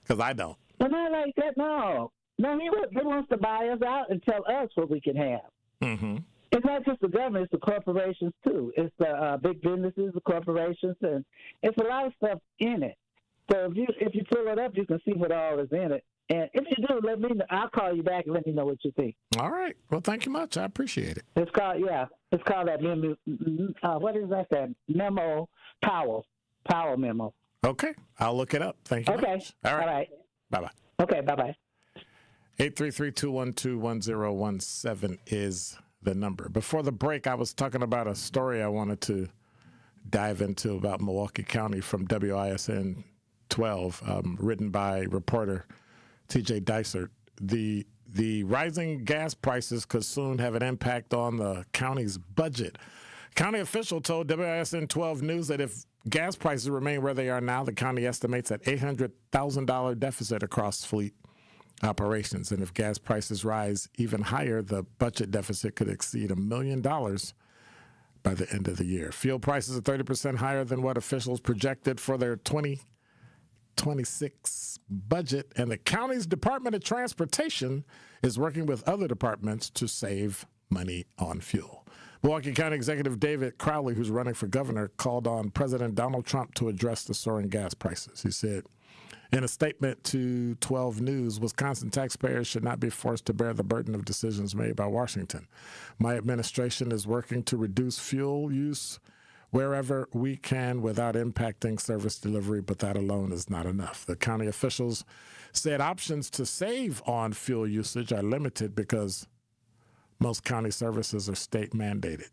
Because I don't. But not like that, no. No, he wants to buy us out and tell us what we can have. Mm-hmm. It's not just the government; it's the corporations too. It's the big businesses, the corporations, and it's a lot of stuff in it. So if you pull it up, you can see what all is in it. And if you do, let me know. I'll call you back and let me know what you think. All right. Well, thank you much. I appreciate it. It's called that memo. What is that? That memo, Powell memo. Okay. I'll look it up. Thank you. Okay. Much. All right. Bye-bye. Okay. Bye-bye. 833-212-1017 is the number. Before the break, I was talking about a story I wanted to dive into about Milwaukee County from WISN 12, written by reporter T.J. Dysert. The rising gas prices could soon have an impact on the county's budget. County official told WISN 12 News that if gas prices remain where they are now, the county estimates an $800,000 deficit across fleet operations. And if gas prices rise even higher, the budget deficit could exceed $1 million by the end of the year. Fuel prices are 30% higher than what officials projected for their 2026 budget, and the county's Department of Transportation is working with other departments to save money on fuel. Milwaukee County Executive David Crowley, who's running for governor, called on President Donald Trump to address the soaring gas prices. He said in a statement to 12 News, Wisconsin taxpayers should not be forced to bear the burden of decisions made by Washington. My administration is working to reduce fuel use wherever we can without impacting service delivery, but that alone is not enough. The county officials said options to save on fuel usage are limited because most county services are state mandated.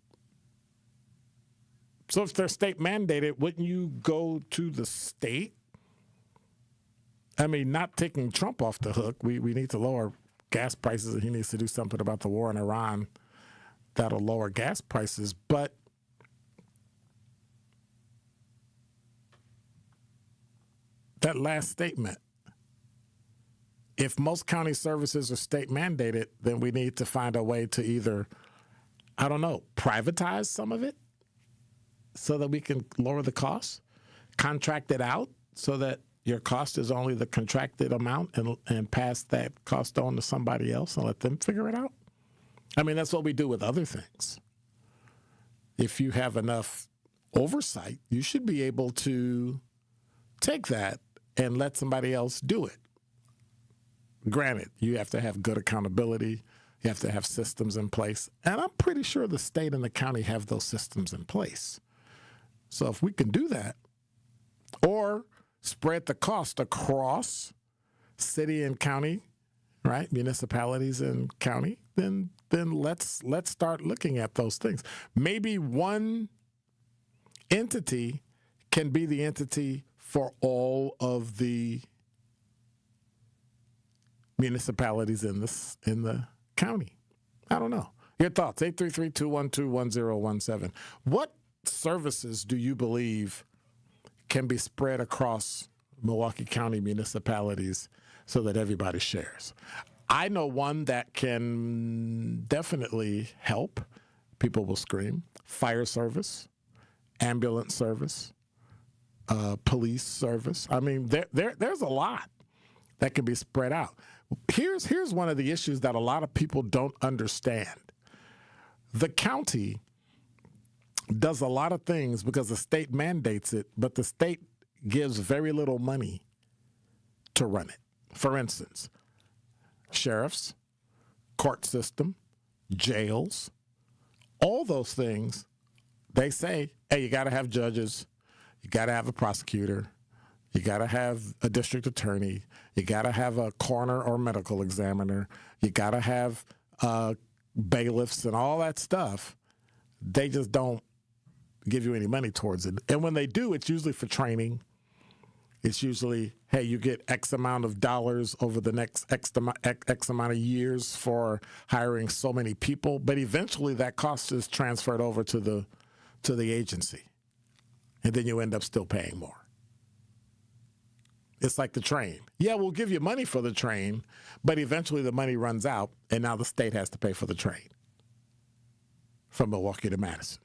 So if they're state mandated, wouldn't you go to the state? I mean, not taking Trump off the hook. We need to lower gas prices, and he needs to do something about the war in Iran that'll lower gas prices. But that last statement, if most county services are state mandated, then we need to find a way to either, I don't know, privatize some of it so that we can lower the cost, contract it out so that your cost is only the contracted amount, and pass that cost on to somebody else and let them figure it out. I mean, that's what we do with other things. If you have enough oversight, you should be able to take that and let somebody else do it. Granted, you have to have good accountability. You have to have systems in place. And I'm pretty sure the state and the county have those systems in place. So if we can do that, or spread the cost across city and county, right, municipalities and county, then let's start looking at those things. Maybe one entity can be the entity for all of the municipalities in the county. I don't know. Your thoughts, 833-212-1017. What services do you believe can be spread across Milwaukee County municipalities so that everybody shares? I know one that can definitely help. People will scream. Fire service, ambulance service, police service. I mean, there's a lot that can be spread out. Here's one of the issues that a lot of people don't understand. The county does a lot of things because the state mandates it, but the state gives very little money to run it. For instance, sheriffs, court system, jails, all those things, they say, hey, you got to have judges, you got to have a prosecutor, you got to have a district attorney, you got to have a coroner or medical examiner, you got to have bailiffs and all that stuff. They just don't give you any money towards it. And when they do, it's usually for training. It's usually, hey, you get X amount of dollars over the next X amount of years for hiring so many people. But eventually that cost is transferred over to the agency. And then you end up still paying more. It's like the train. Yeah, we'll give you money for the train, but eventually the money runs out, and now the state has to pay for the train from Milwaukee to Madison.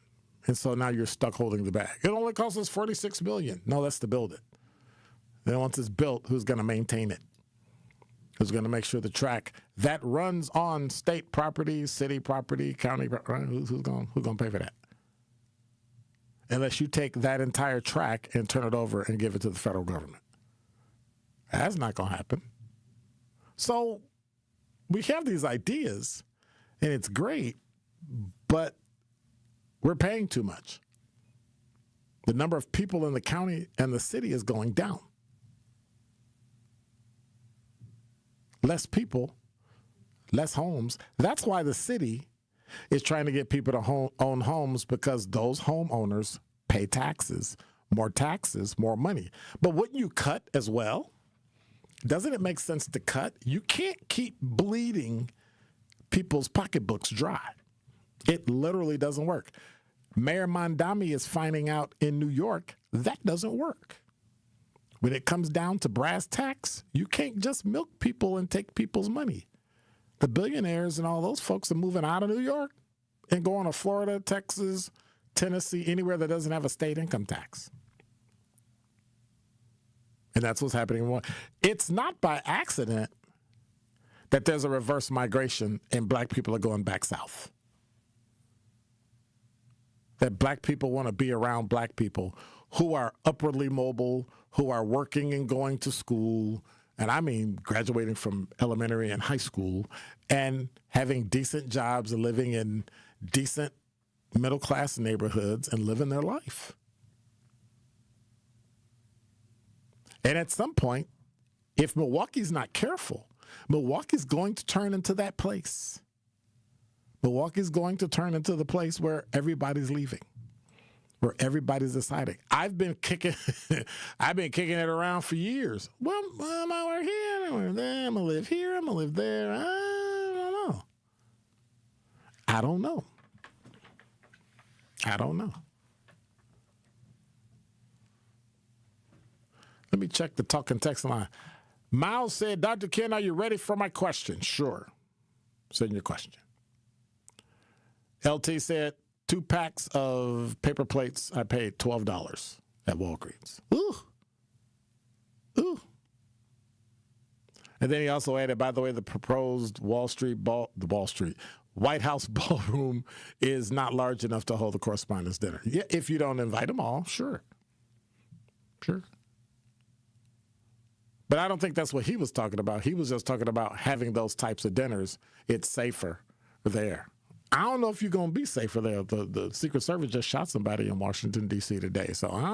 And so now you're stuck holding the bag. It only costs us $46 million. No, that's to build it. Then once it's built, who's going to maintain it? who's going to make sure the track that runs on state property, city property, county property, who's going to pay for that? Unless you take that entire track and turn it over and give it to the federal government. That's not going to happen. So we have these ideas, and it's great, but we're paying too much. The number of people in the county and the city is going down. Less people, less homes. That's why the city is trying to get people to own homes, because those homeowners pay taxes, more money. But wouldn't you cut as well? Doesn't it make sense to cut? You can't keep bleeding people's pocketbooks dry. It literally doesn't work. Mayor Mondami is finding out in New York that doesn't work. When it comes down to brass tacks, you can't just milk people and take people's money. The billionaires and all those folks are moving out of New York and going to Florida, Texas, Tennessee, anywhere that doesn't have a state income tax. And that's what's happening. It's not by accident that there's a reverse migration and black people are going back south. That black people want to be around black people who are upwardly mobile, who are working and going to school, and I mean graduating from elementary and high school, and having decent jobs and living in decent middle-class neighborhoods and living their life. And at some point, if Milwaukee's not careful, Milwaukee's going to turn into that place. Milwaukee's going to turn into the place where everybody's leaving, where everybody's deciding. I've been kicking it around for years. Well, I'm gonna work here, I'm gonna work there, I'm gonna live here, I'm gonna live there. I don't know. Let me check the talking text line. Miles said, Dr. Ken, are you ready for my question? Sure. Send your question. LT said, 2 packs of paper plates, I paid $12 at Walgreens. Ooh. And then he also added, by the way, the proposed White House ballroom is not large enough to hold a correspondence dinner. Yeah, if you don't invite them all, sure. But I don't think that's what he was talking about. He was just talking about having those types of dinners. It's safer there. I don't know if you're going to be safer there. The Secret Service just shot somebody in Washington, D.C. today, so I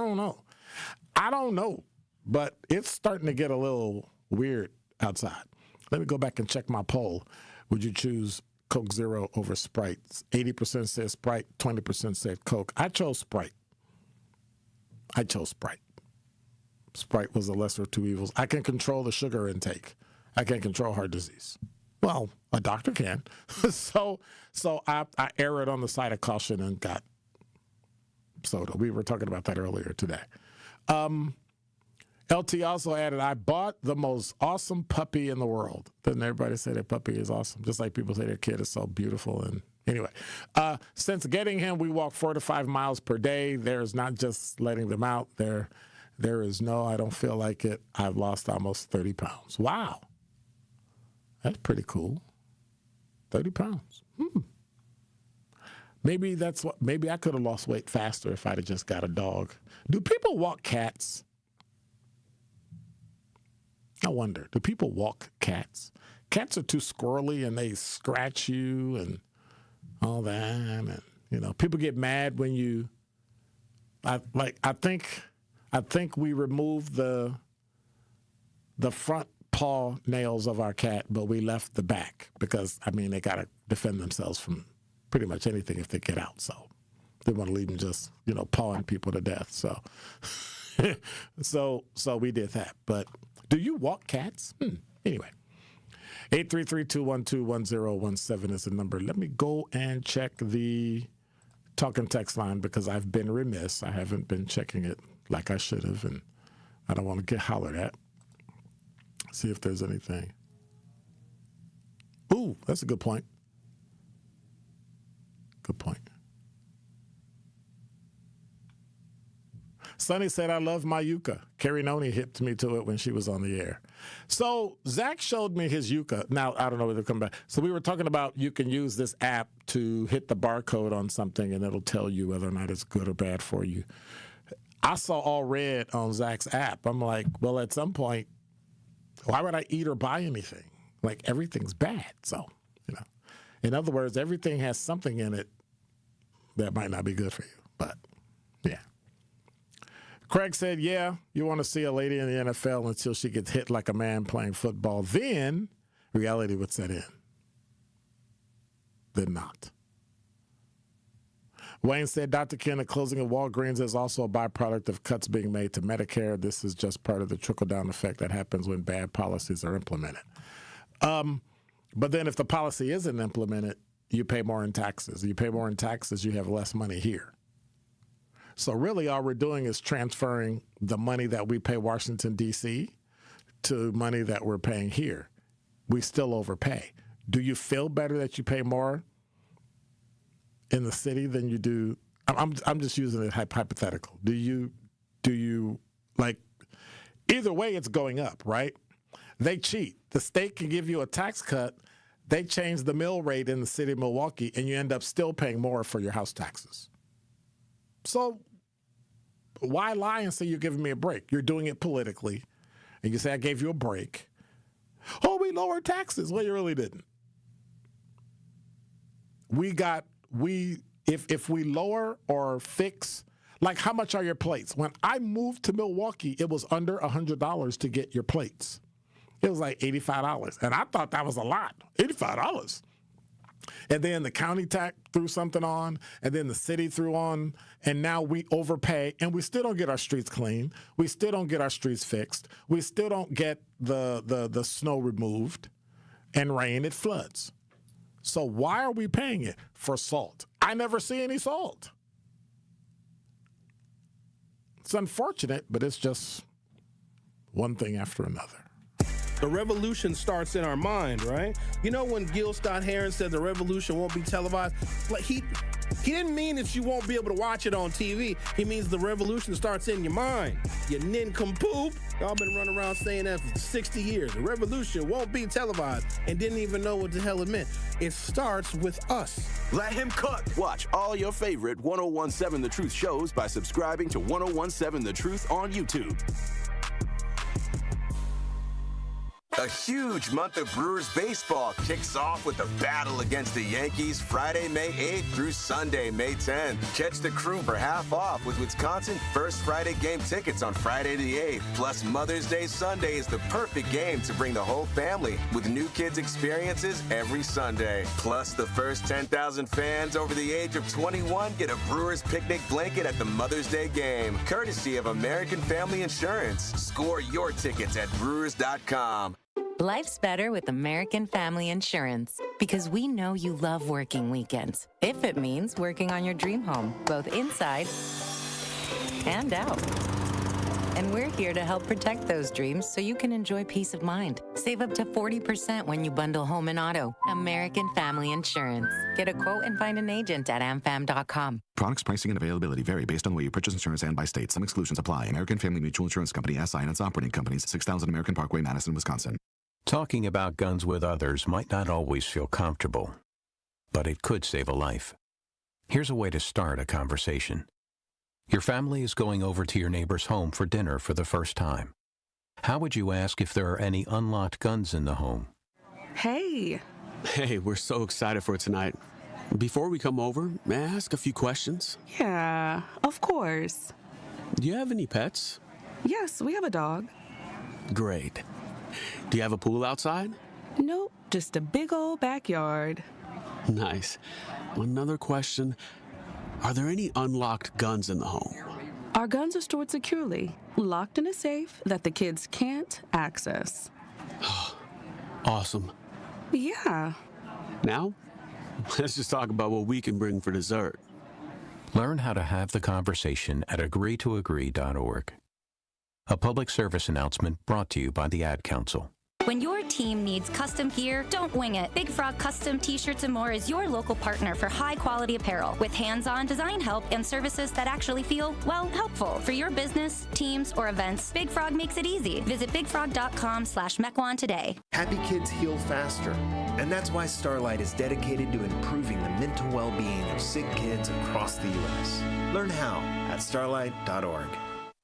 don't know. But it's starting to get a little weird outside. Let me go back and check my poll. Would you choose Coke Zero over Sprite? 80% said Sprite, 20% said Coke. I chose Sprite. Sprite was the lesser of two evils. I can control the sugar intake. I can't control heart disease. Well, a doctor can. So I erred on the side of caution and got soda. We were talking about that earlier today. LT also added, I bought the most awesome puppy in the world. Doesn't everybody say their puppy is awesome? Just like people say their kid is so beautiful. And anyway, since getting him, we walk 4 to 5 miles per day. There's not just letting them out. There is no, I don't feel like it. I've lost almost 30 pounds. Wow. That's pretty cool. 30 pounds. Maybe I could have lost weight faster if I'd have just got a dog. Do people walk cats? I wonder, do people walk cats? Cats are too squirrely and they scratch you and all that. And, people get mad when you, I think we removed the front paw nails of our cat, but we left the back because, they got to defend themselves from pretty much anything if they get out. So they want to leave them just, pawing people to death. So we did that. But do you walk cats? Anyway, 833-212-1017 is the number. Let me go and check the talking text line because I've been remiss. I haven't been checking it like I should have, and I don't want to get hollered at. See if there's anything. Ooh, that's a good point. Sonny said, I love my yucca. Carrie Noni hipped me to it when she was on the air. So Zach showed me his yucca. Now, I don't know whether to come back. So we were talking about you can use this app to hit the barcode on something, and it'll tell you whether or not it's good or bad for you. I saw all red on Zach's app. I'm like, well, at some point, why would I eat or buy anything? Like, everything's bad. So, in other words, everything has something in it that might not be good for you. But, yeah. Craig said, yeah, you want to see a lady in the NFL until she gets hit like a man playing football. Then reality would set in. Then not. Wayne said, Dr. Ken, the closing of Walgreens is also a byproduct of cuts being made to Medicare. This is just part of the trickle-down effect that happens when bad policies are implemented. But then if the policy isn't implemented, you pay more in taxes. You pay more in taxes, you have less money here. So really all we're doing is transferring the money that we pay Washington, D.C. to money that we're paying here. We still overpay. Do you feel better that you pay more in the city than you do? I'm just using it hypothetical. Do you like, either way it's going up, right? They cheat. The state can give you a tax cut. They change the mill rate in the city of Milwaukee, and you end up still paying more for your house taxes. So why lie and say you're giving me a break? You're doing it politically, and you say I gave you a break. Oh, we lowered taxes. Well, you really didn't. If we lower or fix, like how much are your plates? When I moved to Milwaukee, it was under $100 to get your plates. It was like $85. And I thought that was a lot, $85. And then the county tax threw something on, and then the city threw on, and now we overpay, and we still don't get our streets clean. We still don't get our streets fixed. We still don't get the snow removed, and rain, it floods. So why are we paying it? For salt. I never see any salt. It's unfortunate, but it's just one thing after another. The revolution starts in our mind, right? You know when Gil Scott-Heron said the revolution won't be televised? Like he didn't mean that you won't be able to watch it on TV. He means the revolution starts in your mind. You nincompoop. Y'all been running around saying that for 60 years. The revolution won't be televised and didn't even know what the hell it meant. It starts with us. Let him cook. Watch all your favorite 1017 The Truth shows by subscribing to 1017 The Truth on YouTube. A huge month of Brewers baseball kicks off with the battle against the Yankees Friday, May 8th through Sunday, May 10th. Catch the crew for half off with Wisconsin First Friday game tickets on Friday the 8th. Plus, Mother's Day Sunday is the perfect game to bring the whole family with new kids experiences every Sunday. Plus, the first 10,000 fans over the age of 21 get a Brewers picnic blanket at the Mother's Day game, courtesy of American Family Insurance. Score your tickets at Brewers.com. Life's better with American Family Insurance because we know you love working weekends. If it means working on your dream home, both inside and out. And we're here to help protect those dreams so you can enjoy peace of mind. Save up to 40% when you bundle home and auto. American Family Insurance. Get a quote and find an agent at amfam.com. Products, pricing, and availability vary based on the way you purchase insurance and by state. Some exclusions apply. American Family Mutual Insurance Company, SI, and its operating companies, 6000 American Parkway, Madison, Wisconsin. Talking about guns with others might not always feel comfortable, but it could save a life. Here's a way to start a conversation. Your family is going over to your neighbor's home for dinner for the first time. How would you ask if there are any unlocked guns in the home? Hey, we're so excited for tonight. Before we come over, may I ask a few questions? Yeah, of course. Do you have any pets? Yes, we have a dog. Great. Do you have a pool outside? Nope, just a big old backyard. Nice. Another question. Are there any unlocked guns in the home? Our guns are stored securely, locked in a safe that the kids can't access. Awesome. Yeah. Now, let's just talk about what we can bring for dessert. Learn how to have the conversation at agreetoagree.org. A public service announcement brought to you by the Ad Council. When your team needs custom gear, don't wing it. Big Frog Custom T-Shirts and More is your local partner for high-quality apparel with hands-on design help and services that actually feel, well, helpful. For your business, teams, or events, Big Frog makes it easy. Visit bigfrog.com/Mequon today. Happy kids heal faster, and that's why Starlight is dedicated to improving the mental well-being of sick kids across the U.S. Learn how at starlight.org.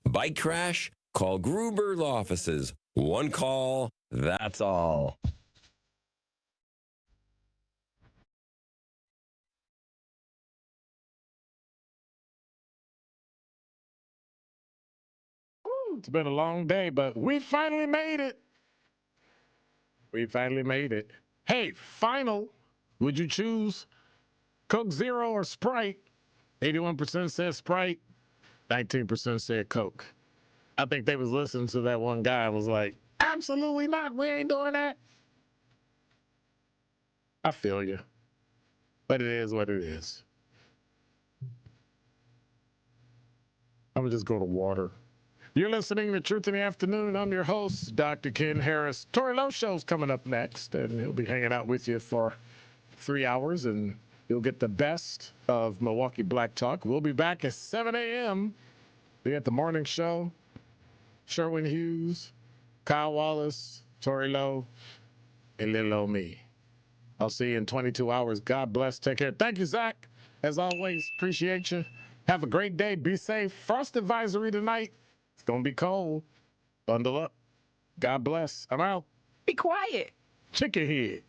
Bike crash? Call Gruber's offices. One call, that's all. It's been a long day, but we finally made it. Hey, final. Would you choose Coke Zero or Sprite? 81% said Sprite, 19% said Coke. I think they was listening to that one guy and was like, absolutely not. We ain't doing that. I feel you. But it is what it is. I'm going to just go to water. You're listening to Truth in the Afternoon. I'm your host, Dr. Ken Harris. Tori Lowe Show's coming up next, and he'll be hanging out with you for 3 hours, and you'll get the best of Milwaukee Black Talk. We'll be back at 7 a.m. We got the morning show. Sherwin Hughes, Kyle Wallace, Tori Lowe, and little old me. I'll see you in 22 hours. God bless. Take care. Thank you, Zach. As always, appreciate you. Have a great day. Be safe. Frost advisory tonight. It's going to be cold. Bundle up. God bless. I'm out. Be quiet. Chicken head.